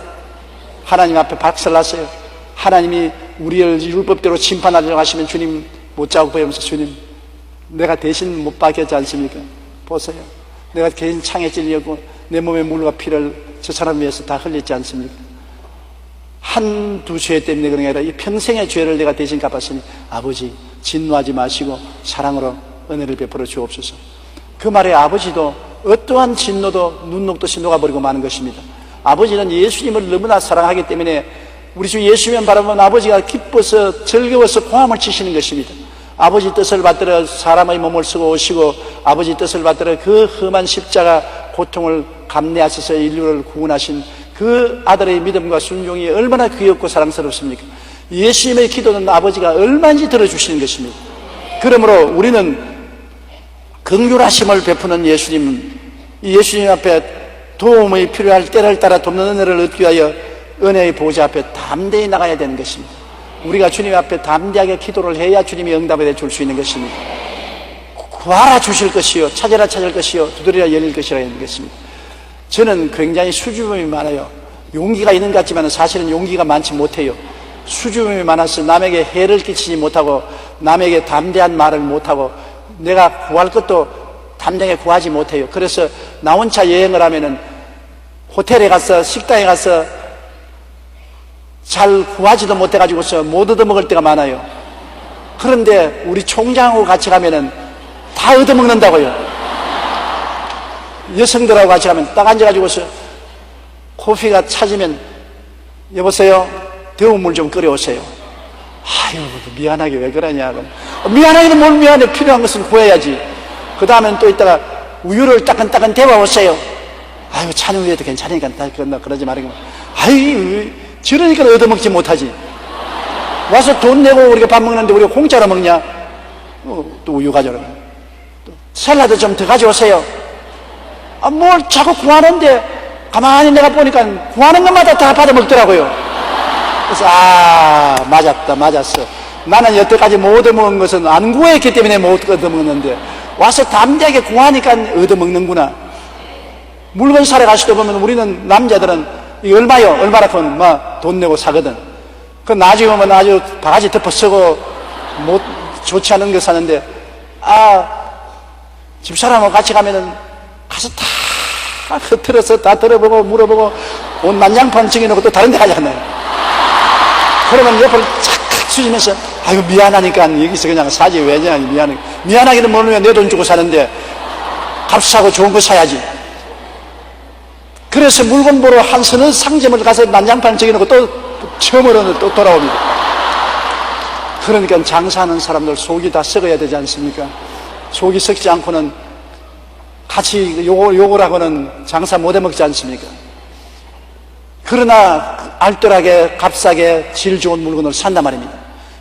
Speaker 1: 하나님 앞에 박살났어요. 하나님이 우리를 율법대로 심판하려고 하시면 주님 못 자고 보면서 주님 내가 대신 못 박였지 않습니까? 보세요. 내가 개인 창에 찔려고 내 몸에 물과 피를 저 사람 위해서 다 흘렸지 않습니까? 한두 죄 때문에 그런 게 아니라 이 평생의 죄를 내가 대신 갚았으니 아버지 진노하지 마시고 사랑으로 은혜를 베풀어 주옵소서. 그 말에 아버지도 어떠한 진노도 눈 녹듯이 녹아버리고 마는 것입니다. 아버지는 예수님을 너무나 사랑하기 때문에 우리 주 예수님을 바라보면 아버지가 기뻐서 즐거워서 고함을 치시는 것입니다. 아버지 뜻을 받들어 사람의 몸을 쓰고 오시고 아버지 뜻을 받들어 그 험한 십자가 고통을 감내하셔서 인류를 구원하신 그 아들의 믿음과 순종이 얼마나 귀엽고 사랑스럽습니까? 예수님의 기도는 아버지가 얼마든지 들어주시는 것입니다. 그러므로 우리는 긍휼하심을 베푸는 예수님, 이 예수님 앞에 도움이 필요할 때를 따라 돕는 은혜를 얻기 위하여 은혜의 보좌 앞에 담대히 나가야 되는 것입니다. 우리가 주님 앞에 담대하게 기도를 해야 주님이 응답을 해줄 수 있는 것입니다. 구하라 주실 것이요, 찾으라 찾을 것이요, 두드리라 열릴 것이라 하는 것입니다. 저는 굉장히 수줍음이 많아요. 용기가 있는 것 같지만 사실은 용기가 많지 못해요. 수줍음이 많아서 남에게 해를 끼치지 못하고 남에게 담대한 말을 못하고 내가 구할 것도 담대하게 구하지 못해요. 그래서 나 혼자 여행을 하면은 호텔에 가서 식당에 가서 잘 구하지도 못해가지고서 못 얻어먹을 때가 많아요. 그런데 우리 총장하고 같이 가면은 다 얻어먹는다고요. 여성들하고 같이 가면 딱 앉아가지고서 커피가 찾으면 여보세요, 더운 물 좀 끓여오세요. 아유, 미안하게 왜 그러냐. 미안하기는 뭘 미안해. 필요한 것을 구해야지. 그 다음엔 또 있다가 우유를 따끈따끈 데워오세요. 아유, 찬 우유에도 괜찮으니까 그러지 말고. 아유, 저러니까 얻어먹지 못하지. 와서 돈 내고 우리가 밥 먹는데 우리가 공짜로 먹냐? 또 우유 가져오라. 샐러드 좀 더 가져오세요. 아, 뭘 자꾸 구하는데 가만히 내가 보니까 구하는 것마다 다 받아먹더라고요. 그래서 맞았어. 나는 여태까지 못 얻어먹은 것은 안 구했기 때문에 못 얻어먹는데 와서 담대하게 구하니까 얻어먹는구나. 물건 사러 가시다 보면 우리는 남자들은 이거 얼마요? 얼마나 큰 돈 내고 사거든. 그 나중에 오면 아주 바가지 덮어 쓰고 못 좋지 않은 거 사는데 집사람하고 같이 가면은 가서 다 흐트러서 다 들어보고 물어보고 온 난장판 정해놓고 또 다른 데 가잖아요. 그러면 옆을 착착 수지면서 아이고 미안하니까 여기서 그냥 사지 왜냐. 미안하기는 모르면 내 돈 주고 사는데 값싸고 좋은 거 사야지. 그래서 물건 보러 한 서너 상점을 가서 난장판 정해놓고 또 처음으로는 또 돌아옵니다. 그러니까 장사하는 사람들 속이 다 썩어야 되지 않습니까? 속이 썩지 않고는 같이 욕을 하고는 장사 못 해먹지 않습니까? 그러나 알뜰하게 값싸게 질 좋은 물건을 산단 말입니다.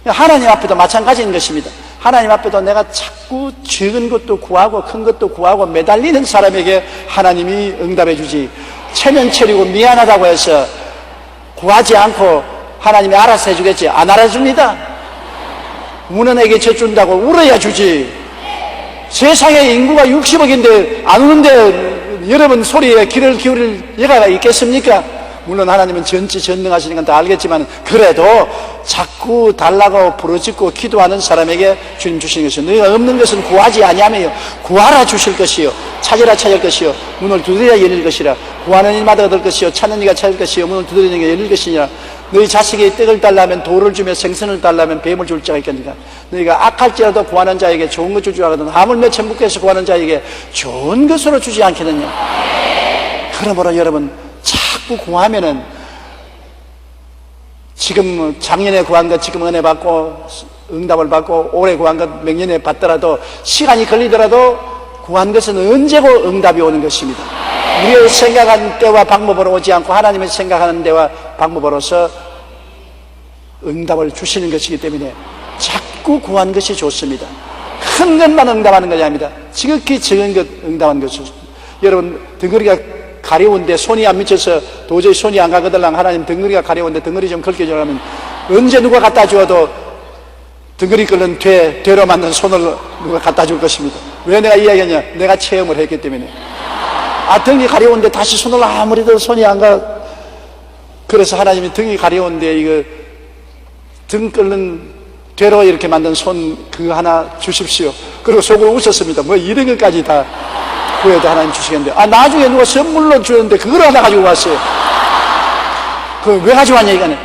Speaker 1: 하나님 앞에도 마찬가지인 것입니다. 하나님 앞에도 내가 자꾸 적은 것도 구하고 큰 것도 구하고 매달리는 사람에게 하나님이 응답해 주지, 체면 차리고 미안하다고 해서 구하지 않고 하나님이 알아서 해주겠지, 안 알아줍니다. 우는 애게 젖준다고 울어야 주지. 세상에 인구가 60억인데 안 우는데 여러분 소리에 귀를 기울일 여가가 있겠습니까? 물론 하나님은 전지전능하시니까 다 알겠지만 그래도 자꾸 달라고 부르짖고 기도하는 사람에게 주님 주시는 것이요, 너희가 없는 것은 구하지 아니하며요 구하라 주실 것이요, 찾으라 찾을 것이요, 문을 두드려야 열릴 것이라. 구하는 일마다 얻을 것이요, 찾는 이가 찾을 것이요, 문을 두드리는 이가 열릴 것이니라. 너희 자식이 떡을 달라면 돌을 주며 생선을 달라면 뱀을 줄 자가 있겠느냐. 너희가 악할지라도 구하는 자에게 좋은 것 주지 하거든 하물며 천국에서 구하는 자에게 좋은 것으로 주지 않겠느냐. 그러므로 여러분 자꾸 구하면은 지금 작년에 구한 것 지금 은혜 받고 응답을 받고 올해 구한 것 몇 년에 받더라도 시간이 걸리더라도 구한 것은 언제고 응답이 오는 것입니다. 우리의 생각한 때와 방법으로 오지 않고 하나님의 생각하는 때와 방법으로서 응답을 주시는 것이기 때문에 자꾸 구한 것이 좋습니다. 큰 것만 응답하는 것이 아닙니다. 지극히 적은 것 응답하는 것이 좋습니다. 여러분 덩어리가 가려운데 손이 안 미쳐서 도저히 손이 안 가거들랑 하나님 덩어리가 가려운데 덩어리 좀 긁혀주라면 언제 누가 갖다 주어도 덩어리 끓는 되로 만든 손을 누가 갖다 줄 것입니다. 왜 내가 이야기하냐? 내가 체험을 했기 때문에. 등이 가려운데 다시 손을 아무리도 손이 안 가. 그래서 하나님이 등이 가려운데 이거 등 끓는 되로 이렇게 만든 손 그거 하나 주십시오. 그리고 속으로 웃었습니다. 뭐 이런 것까지 다 구해도 하나님 주시겠는데 나중에 누가 선물로 주는데 그걸 하나 가지고 왔어요. 그 왜 가져왔냐 이거는.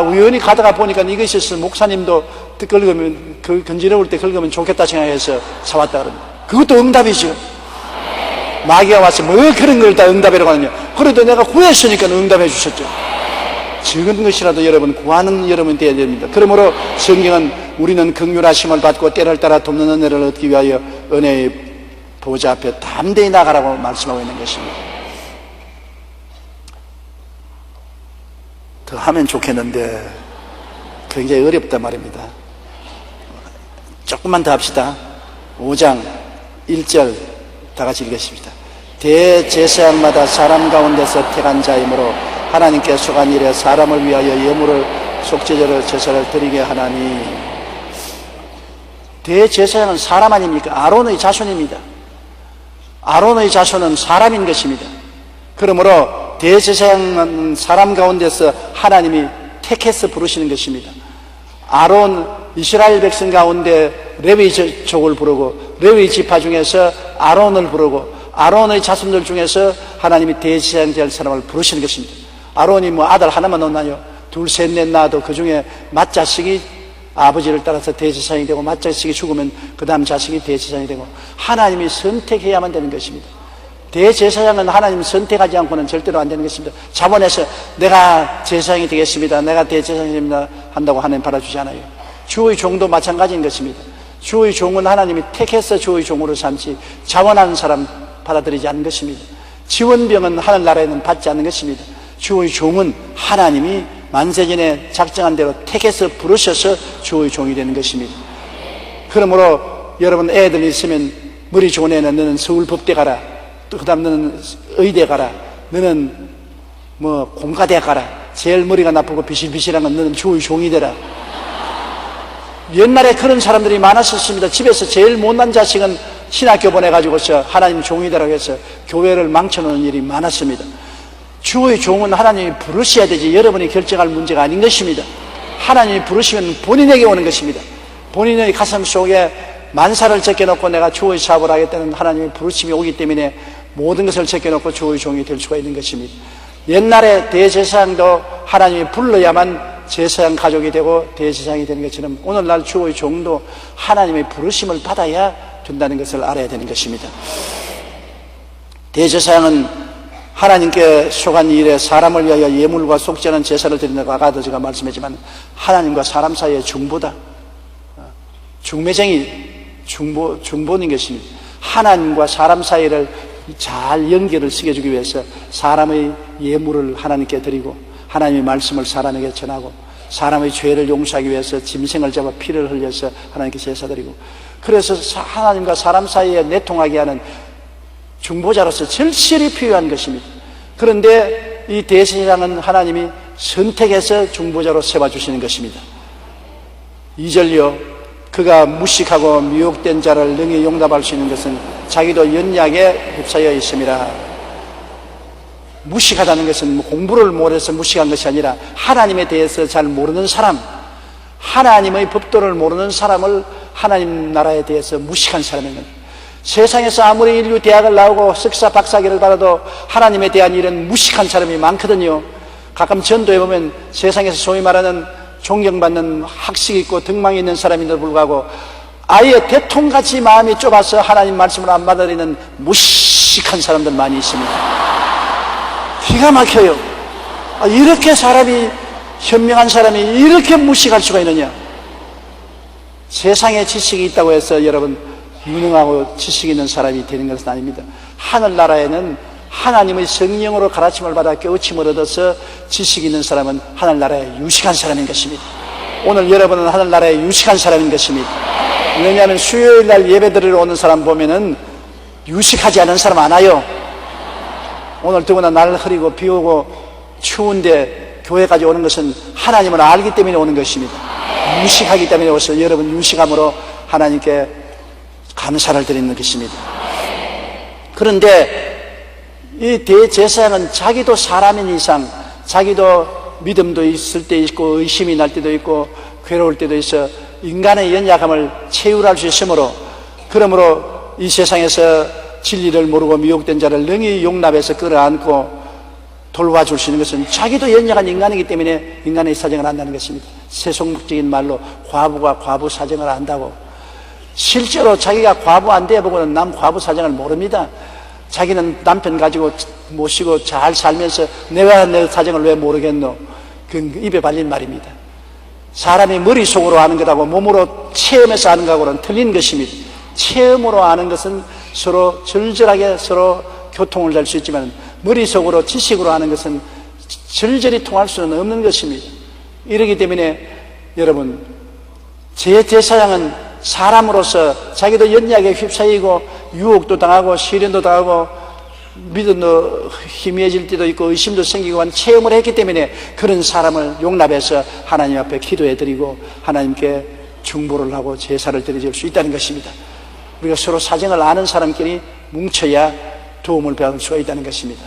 Speaker 1: 우연히 가다가 보니까 이거 있었어. 목사님도 긁으면 그 건지러울 때 긁으면 좋겠다 생각해서 사왔다 그럽니다. 그것도 응답이죠. 마귀가 와서 뭐 그런 걸 다 응답이라고 하느냐. 그래도 내가 구했으니까 응답해 주셨죠. 적은 것이라도 여러분 구하는 여러분 되어야 됩니다. 그러므로 성경은 우리는 긍휼하심을 받고 때를 따라 돕는 은혜를 얻기 위하여 은혜의 보좌 앞에 담대히 나가라고 말씀하고 있는 것입니다. 더 하면 좋겠는데 굉장히 어렵단 말입니다. 조금만 더 합시다. 5장 1절 다 같이 읽겠습니다. 대제사장마다 사람 가운데서 택한 자이므로 하나님께 속한 일에 사람을 위하여 예물을 속죄제를 제사를 드리게 하나니. 대제사장은 사람 아닙니까? 아론의 자손입니다. 아론의 자손은 사람인 것입니다. 그러므로 대제사장은 사람 가운데서 하나님이 택해서 부르시는 것입니다. 아론 이스라엘 백성 가운데 레위족을 부르고 레위 지파 중에서 아론을 부르고 아론의 자손들 중에서 하나님이 대제사장 될 사람을 부르시는 것입니다. 아론이 뭐 아들 하나만 낳나요? 둘, 셋, 넷 낳아도 그 중에 맏자식이 아버지를 따라서 대제사장이 되고 맏자식이 죽으면 그 다음 자식이 대제사장이 되고 하나님이 선택해야만 되는 것입니다. 대제사장은 하나님 선택하지 않고는 절대로 안 되는 것입니다. 자본에서 내가 제사장이 되겠습니다, 내가 대제사장이 됩니다 한다고 하나님 받아주지 않아요. 주의 종도 마찬가지인 것입니다. 주의 종은 하나님이 택해서 주의 종으로 삼지 자원하는 사람 받아들이지 않는 것입니다. 지원병은 하늘나라에는 받지 않는 것입니다. 주의 종은 하나님이 만세전에 작정한 대로 택해서 부르셔서 주의 종이 되는 것입니다. 그러므로 여러분 애들 있으면 머리 좋은 애는 너는 서울법대 가라, 또 그 다음 너는 의대 가라, 너는 뭐 공가대 가라, 제일 머리가 나쁘고 비실비실한 건 너는 주의 종이 되라. 옛날에 그런 사람들이 많았었습니다. 집에서 제일 못난 자식은 신학교 보내가지고서 하나님 종이 되라고 해서 교회를 망쳐놓는 일이 많았습니다. 주의 종은 하나님이 부르셔야 되지 여러분이 결정할 문제가 아닌 것입니다. 하나님이 부르시면 본인에게 오는 것입니다. 본인의 가슴 속에 만사를 제껴놓고 내가 주의 사업을 하겠다는 하나님의 부르심이 오기 때문에 모든 것을 제껴놓고 주의 종이 될 수가 있는 것입니다. 옛날에 대제사장도 하나님이 불러야만 제사장 가족이 되고 대제사장이 되는 것처럼 오늘날 주의 종도 하나님의 부르심을 받아야 된다는 것을 알아야 되는 것입니다. 대제사장은 하나님께 속한 일에 사람을 위하여 예물과 속죄 하는 제사를 드린다고 아까도 제가 말씀했지만 하나님과 사람 사이의 중보다. 중매쟁이 중보인 것입니다. 하나님과 사람 사이를 잘 연결을 시켜주기 위해서 사람의 예물을 하나님께 드리고 하나님의 말씀을 사람에게 전하고 사람의 죄를 용서하기 위해서 짐승을 잡아 피를 흘려서 하나님께 제사드리고 그래서 하나님과 사람 사이에 내통하게 하는 중보자로서 절실히 필요한 것입니다. 그런데 이 대제사장은 하나님이 선택해서 중보자로 세워주시는 것입니다. 2절요, 그가 무식하고 미혹된 자를 능히 용납할 수 있는 것은 자기도 연약에 휩싸여 있음이라. 무식하다는 것은 공부를 못해서 무식한 것이 아니라 하나님에 대해서 잘 모르는 사람, 하나님의 법도를 모르는 사람을 하나님 나라에 대해서 무식한 사람인 겁니다. 세상에서 아무리 인류 대학을 나오고 석사 박사학위를 받아도 하나님에 대한 일은 무식한 사람이 많거든요. 가끔 전도에 보면 세상에서 소위 말하는 존경받는 학식이 있고 등망이 있는 사람인데도 불구하고 아예 대통같이 마음이 좁아서 하나님 말씀을 안 받아들이는 무식한 사람들 많이 있습니다. 기가 막혀요. 이렇게 사람이, 현명한 사람이 이렇게 무식할 수가 있느냐. 세상에 지식이 있다고 해서 여러분 유능하고 지식 있는 사람이 되는 것은 아닙니다. 하늘나라에는 하나님의 성령으로 가르침을 받아 깨우침을 얻어서 지식 있는 사람은 하늘나라에 유식한 사람인 것입니다. 오늘 여러분은 하늘나라에 유식한 사람인 것입니다. 왜냐하면 수요일날 예배드리러 오는 사람 보면은 유식하지 않은 사람 많아요. 오늘 더구나 날 흐리고 비 오고 추운데 교회까지 오는 것은 하나님을 알기 때문에 오는 것입니다. 유식하기 때문에 오셔서 여러분 유식함으로 하나님께 감사를 드리는 것입니다. 그런데 이 대제사장은 자기도 사람인 이상 자기도 믿음도 있을 때 있고 의심이 날 때도 있고 괴로울 때도 있어 인간의 연약함을 채울할 수 있으므로 그러므로 이 세상에서 진리를 모르고 미혹된 자를 능히 용납해서 끌어안고 돌봐줄 수 있는 것은 자기도 연약한 인간이기 때문에 인간의 사정을 안다는 것입니다. 세속적인 말로 과부가 과부 사정을 안다고. 실제로 자기가 과부 안 돼보고는 남 과부 사정을 모릅니다. 자기는 남편 가지고 모시고 잘 살면서 내가 내 사정을 왜 모르겠노? 그 입에 발린 말입니다. 사람이 머릿속으로 아는 것하고 몸으로 체험해서 아는 것하고는 틀린 것입니다. 체험으로 아는 것은 서로 절절하게 서로 교통을 낼 수 있지만 머릿속으로 지식으로 아는 것은 절절히 통할 수는 없는 것입니다. 이러기 때문에 여러분 제사장은 사람으로서 자기도 연약에 휩싸이고 유혹도 당하고 시련도 당하고 믿음도 희미해질 때도 있고 의심도 생기고 한 체험을 했기 때문에 그런 사람을 용납해서 하나님 앞에 기도해드리고 하나님께 중보를 하고 제사를 드릴 수 있다는 것입니다. 우리가 서로 사정을 아는 사람끼리 뭉쳐야 도움을 받을 수가 있다는 것입니다.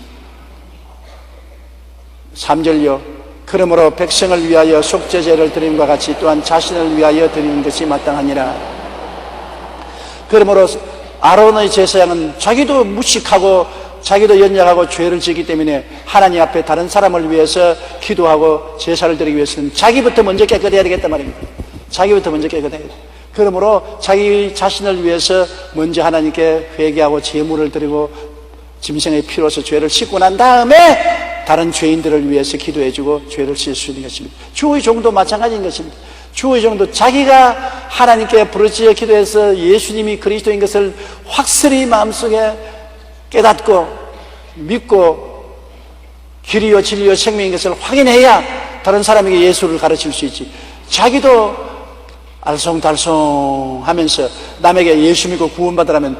Speaker 1: 3절요. 그러므로 백성을 위하여 속죄제를 드림과 같이 또한 자신을 위하여 드리는 것이 마땅하니라. 그러므로 아론의 제사장은 자기도 무식하고 자기도 연약하고 죄를 지기 때문에 하나님 앞에 다른 사람을 위해서 기도하고 제사를 드리기 위해서는 자기부터 먼저 깨끗해야 되겠단 말입니다. 자기부터 먼저 깨끗해야 돼요. 그러므로 자기 자신을 위해서 먼저 하나님께 회개하고 제물을 드리고 짐승의 피로서 죄를 씻고 난 다음에 다른 죄인들을 위해서 기도해주고 죄를 씻을 수 있는 것입니다. 주의 종도 마찬가지인 것입니다. 주의 종도 자기가 하나님께 부르짖어 기도해서 예수님이 그리스도인 것을 확실히 마음속에 깨닫고 믿고 길이요 진리요 생명인 것을 확인해야 다른 사람에게 예수를 가르칠 수 있지. 자기도 알쏭달쏭 하면서 남에게 예수 믿고 구원받으라면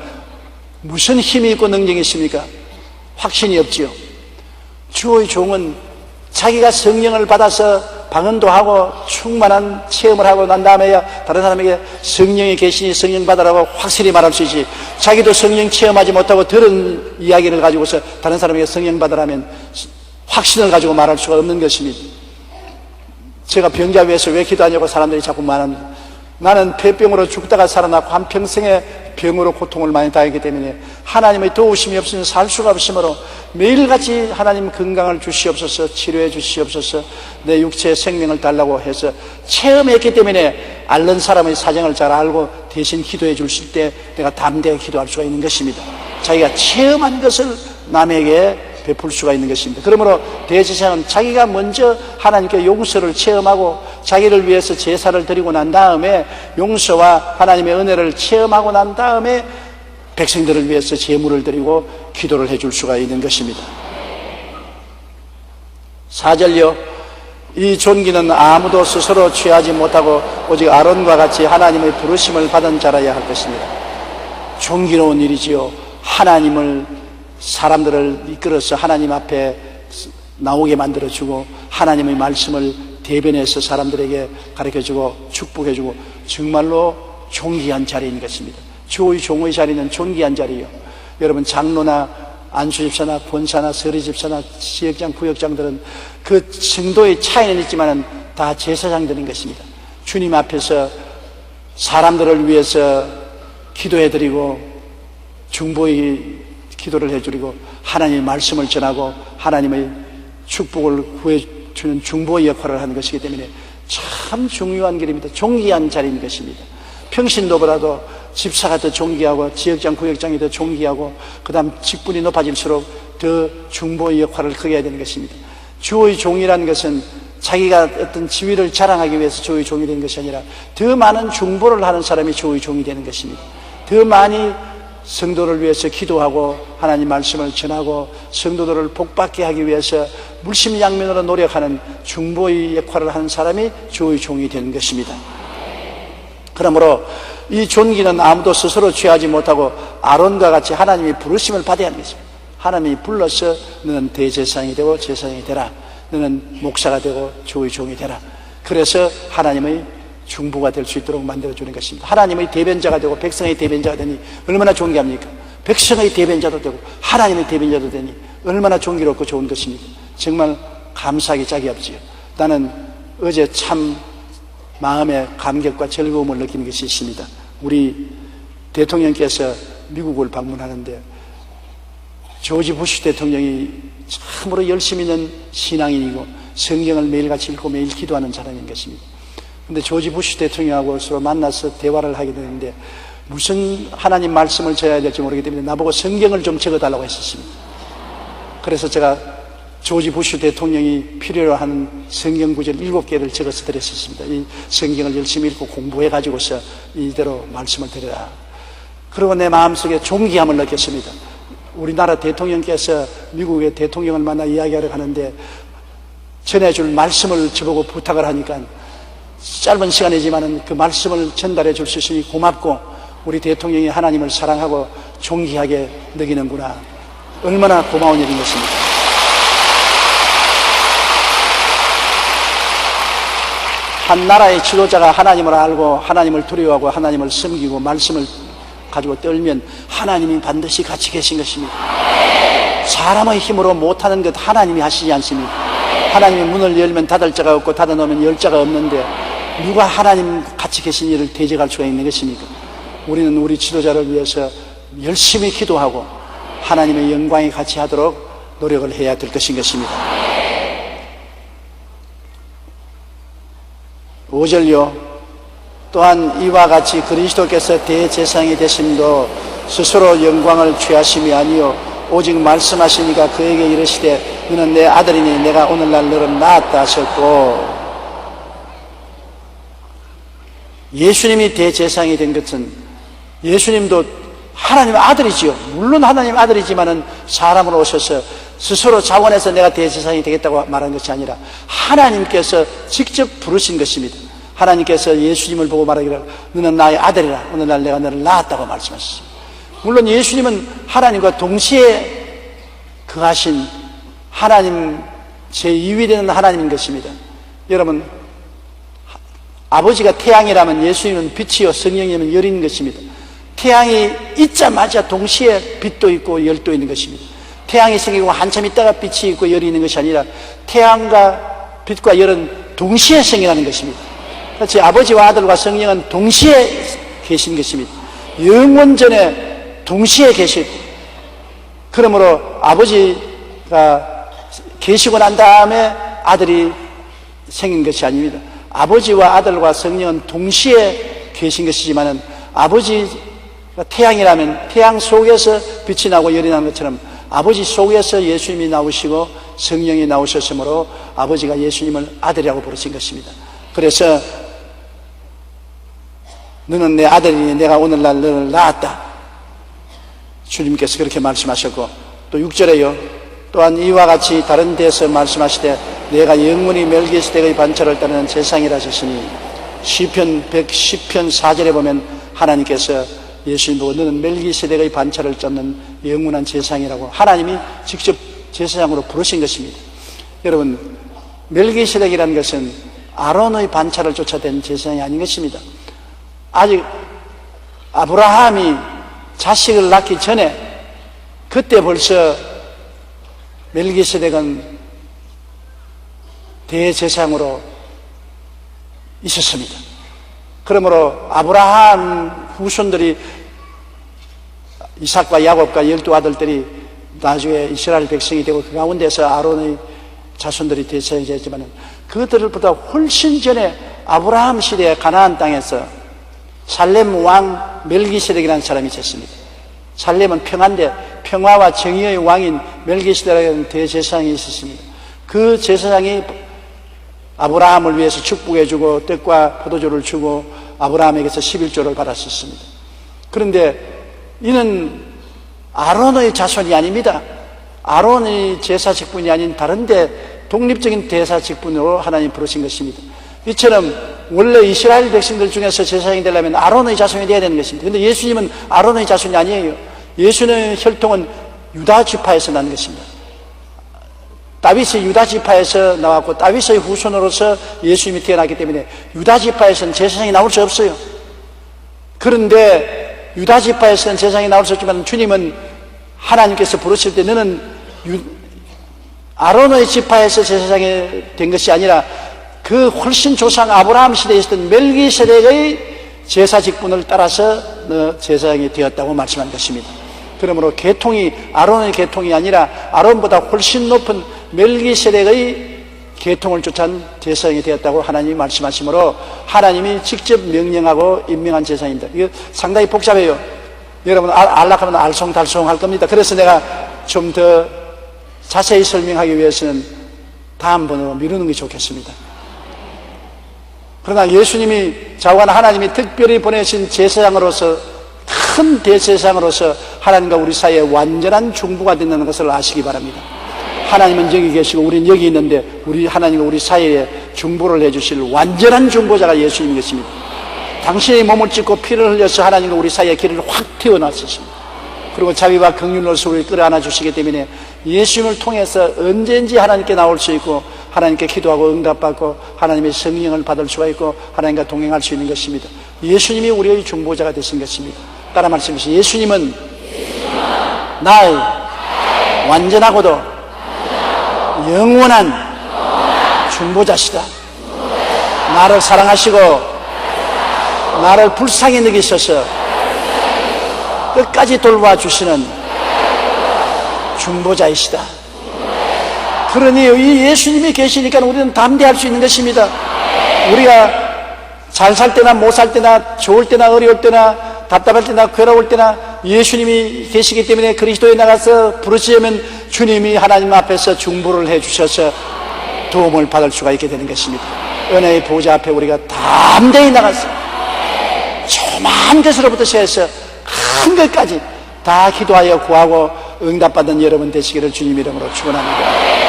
Speaker 1: 무슨 힘이 있고 능력이 있습니까? 확신이 없지요. 주의 종은 자기가 성령을 받아서 방언도 하고 충만한 체험을 하고 난 다음에야 다른 사람에게 성령이 계시니 성령 받으라고 확실히 말할 수 있지. 자기도 성령 체험하지 못하고 들은 이야기를 가지고서 다른 사람에게 성령 받으라면 확신을 가지고 말할 수가 없는 것입니다. 제가 병자 위해서 왜 기도하냐고 사람들이 자꾸 말합니다. 나는 폐병으로 죽다가 살아났고 한평생의 병으로 고통을 많이 당했기 때문에 하나님의 도우심이 없으면 살 수가 없으므로 매일같이 하나님 건강을 주시옵소서, 치료해 주시옵소서, 내 육체의 생명을 달라고 해서 체험했기 때문에 앓는 사람의 사정을 잘 알고 대신 기도해 주실 때 내가 담대하게 기도할 수가 있는 것입니다. 자기가 체험한 것을 남에게 베풀 수가 있는 것입니다. 그러므로 대제사장은 자기가 먼저 하나님께 용서를 체험하고 자기를 위해서 제사를 드리고 난 다음에 용서와 하나님의 은혜를 체험하고 난 다음에 백성들을 위해서 제물을 드리고 기도를 해줄 수가 있는 것입니다. 4절요. 이 존귀는 아무도 스스로 취하지 못하고 오직 아론과 같이 하나님의 부르심을 받은 자라야 할 것입니다. 존귀로운 일이지요. 하나님을 사람들을 이끌어서 하나님 앞에 나오게 만들어주고 하나님의 말씀을 대변해서 사람들에게 가르쳐주고 축복해주고 정말로 존귀한 자리인 것입니다. 주의 종의 자리는 존귀한 자리예요. 여러분 장로나 안수집사나 권사나 서리집사나 지역장 구역장들은 그 정도의 차이는 있지만 다 제사장들인 것입니다. 주님 앞에서 사람들을 위해서 기도해드리고 중보의 기도를 해주리고 하나님의 말씀을 전하고 하나님의 축복을 구해주는 중보의 역할을 하는 것이기 때문에 참 중요한 길입니다. 존귀한 자리인 것입니다. 평신도보다도 집사가 더 존귀하고 지역장 구역장이 더 존귀하고 그 다음 직분이 높아질수록 더 중보의 역할을 크게 해야 되는 것입니다. 주의 종이라는 것은 자기가 어떤 지위를 자랑하기 위해서 주의 종이 되는 것이 아니라 더 많은 중보를 하는 사람이 주의 종이 되는 것입니다. 더 많이 성도를 위해서 기도하고 하나님 말씀을 전하고 성도들을 복받게 하기 위해서 물심양면으로 노력하는 중보의 역할을 하는 사람이 주의 종이 되는 것입니다. 그러므로 이 존귀는 아무도 스스로 취하지 못하고 아론과 같이 하나님이 부르심을 받아야 하는 것입니다. 하나님이 불러서 너는 대제사장이 되고 제사장이 되라, 너는 목사가 되고 주의 종이 되라. 그래서 하나님의 중보가 될 수 있도록 만들어주는 것입니다. 하나님의 대변자가 되고 백성의 대변자가 되니 얼마나 존귀합니까? 백성의 대변자도 되고 하나님의 대변자도 되니 얼마나 존귀롭고 좋은 것입니까? 정말 감사하기 짝이 없지요. 나는 어제 참 마음의 감격과 즐거움을 느끼는 것이 있습니다. 우리 대통령께서 미국을 방문하는데 조지 부시 대통령이 참으로 열심히 있는 신앙인이고 성경을 매일같이 읽고 매일 기도하는 사람인 것입니다. 근데 조지 부시 대통령하고 서로 만나서 대화를 하게 되는데 무슨 하나님 말씀을 전해야 될지 모르기 때문에 나보고 성경을 좀 적어달라고 했었습니다. 그래서 제가 조지 부시 대통령이 필요로 하는 성경 구절 7개를 적어서 드렸었습니다. 이 성경을 열심히 읽고 공부해가지고서 이대로 말씀을 드려라. 그리고 내 마음속에 존귀함을 느꼈습니다. 우리나라 대통령께서 미국의 대통령을 만나 이야기하러 가는데 전해줄 말씀을 저보고 부탁을 하니까 짧은 시간이지만 그 말씀을 전달해 줄 수 있으니 고맙고 우리 대통령이 하나님을 사랑하고 존귀하게 느끼는구나. 얼마나 고마운 일인 것입니다. 한 나라의 지도자가 하나님을 알고 하나님을 두려워하고 하나님을 섬기고 말씀을 가지고 떨면 하나님이 반드시 같이 계신 것입니다. 사람의 힘으로 못하는 것 하나님이 하시지 않습니까? 하나님이 문을 열면 닫을 자가 없고 닫아놓으면 열 자가 없는데 누가 하나님 같이 계신 일을 대적할 수가 있는 것입니까? 우리는 우리 지도자를 위해서 열심히 기도하고 하나님의 영광이 같이 하도록 노력을 해야 될 것입니다. 5절요. 또한 이와 같이 그리스도께서 대제사장이 되심도 스스로 영광을 취하심이 아니요 오직 말씀하시니까 그에게 이르시되 너는 내 아들이니 내가 오늘날 너를 낳았다 하셨고, 예수님이 대제사장이 된 것은 예수님도 하나님의 아들이지요. 물론 하나님의 아들이지만은 사람으로 오셔서 스스로 자원해서 내가 대제사장이 되겠다고 말한 것이 아니라 하나님께서 직접 부르신 것입니다. 하나님께서 예수님을 보고 말하기를 너는 나의 아들이라 오늘날 내가 너를 낳았다고 말씀하셨습니다. 물론 예수님은 하나님과 동시에 거하신 하나님 제2위 되는 하나님인 것입니다. 여러분, 아버지가 태양이라면 예수님은 빛이요 성령이면 열인 것입니다. 태양이 있자마자 동시에 빛도 있고 열도 있는 것입니다. 태양이 생기고 한참 있다가 빛이 있고 열이 있는 것이 아니라 태양과 빛과 열은 동시에 생겨나는 것입니다. 그렇지, 아버지와 아들과 성령은 동시에 계신 것입니다. 영원전에 동시에 계시고, 그러므로 아버지가 계시고 난 다음에 아들이 생긴 것이 아닙니다. 아버지와 아들과 성령은 동시에 계신 것이지만은 아버지가 태양이라면 태양 속에서 빛이 나고 열이 나는 것처럼 아버지 속에서 예수님이 나오시고 성령이 나오셨으므로 아버지가 예수님을 아들이라고 부르신 것입니다. 그래서 너는 내 아들이니 내가 오늘날 너를 낳았다, 주님께서 그렇게 말씀하셨고, 또 6절에요. 또한 이와 같이 다른 데서 말씀하시되 내가 영원히 멜기세덱의 반차를 따르는 제사장이라 하셨으니, 시편 110편 4절에 보면 하나님께서 예수님 보고 너는 멜기세덱의 반차를 잡는 영원한 제사장이라고 하나님이 직접 제사장으로 부르신 것입니다. 여러분, 멜기세덱이라는 것은 아론의 반차를 쫓아낸 제사장이 아닌 것입니다. 아직 아브라함이 자식을 낳기 전에 그때 벌써 멜기세덱은 대제사장으로 있었습니다. 그러므로 아브라함 후손들이 이삭과 야곱과 12아들들이 나중에 이스라엘 백성이 되고 그 가운데서 아론의 자손들이 대제사장이 됐지만 그들보다 훨씬 전에 아브라함 시대에 가나안 땅에서 살렘 왕 멜기세덱이라는 사람이 있었습니다. 살렘은 평화인데 평화와 정의의 왕인 멜기세덱이라는 대제사장이 있었습니다. 그 제사장이 아브라함을 위해서 축복해주고 떡과 포도주를 주고 아브라함에게서 11조를 받았었습니다. 그런데 이는 아론의 자손이 아닙니다. 아론의 제사 직분이 아닌 다른데 독립적인 대사 직분으로 하나님 부르신 것입니다. 이처럼 원래 이스라엘 백성들 중에서 제사장이 되려면 아론의 자손이 되어야 되는 것입니다. 그런데 예수님은 아론의 자손이 아니에요. 예수님의 혈통은 유다 지파에서 난 것입니다. 다윗이 유다 지파에서 나왔고 다윗의 후손으로서 예수님이 태어났기 때문에 유다 지파에서는 제사장이 나올 수 없어요. 그런데 유다 지파에서는 제사장이 나올 수 없지만 주님은 하나님께서 부르실 때 너는 아론의 지파에서 제사장이 된 것이 아니라 그 훨씬 조상 아브라함 시대에 있었던 멜기세덱의 제사 직분을 따라서 제사장이 되었다고 말씀한 것입니다. 그러므로 계통이 아론의 계통이 아니라 아론보다 훨씬 높은 멜기세덱의 계통을 쫓은 제사장이 되었다고 하나님이 말씀하시므로 하나님이 직접 명령하고 임명한 제사장입니다. 이거 상당히 복잡해요. 여러분 알락하면 알쏭달쏭 할 겁니다. 그래서 내가 좀 더 자세히 설명하기 위해서는 다음번으로 미루는 게 좋겠습니다. 그러나 예수님이 좌우한 하나님이 특별히 보내신 제사장으로서 큰 대제사장으로서 하나님과 우리 사이에 완전한 중보가 된다는 것을 아시기 바랍니다. 하나님은 여기 계시고 우리는 여기 있는데 우리 하나님과 우리 사이에 중보를 해주실 완전한 중보자가 예수님인 것입니다. 당신의 몸을 찢고 피를 흘려서 하나님과 우리 사이에 길을 확 틔워놨습니다. 그리고 자비와 긍휼로서 우리를 끌어안아 주시기 때문에 예수님을 통해서 언제든지 하나님께 나올 수 있고 하나님께 기도하고 응답받고 하나님의 성령을 받을 수가 있고 하나님과 동행할 수 있는 것입니다. 예수님이 우리의 중보자가 되신 것입니다. 따라 말씀하시죠. 예수님은 나의 완전하고도 영원한 중보자시다. 나를 사랑하시고 나를 불쌍히 여기셔서 끝까지 돌봐주시는 중보자이시다. 그러니 이 예수님이 계시니까 우리는 담대할 수 있는 것입니다. 우리가 잘 살 때나 못 살 때나 좋을 때나 어려울 때나 답답할 때나 괴로울 때나 예수님이 계시기 때문에 그리스도에 나가서 부르시면 주님이 하나님 앞에서 중보를 해주셔서 도움을 받을 수가 있게 되는 것입니다. 은혜의 보좌 앞에 우리가 담대히 나가서 조그마한 것으로부터 시작해서 큰 것까지 다 기도하여 구하고 응답받는 여러분 되시기를 주님 이름으로 축원합니다.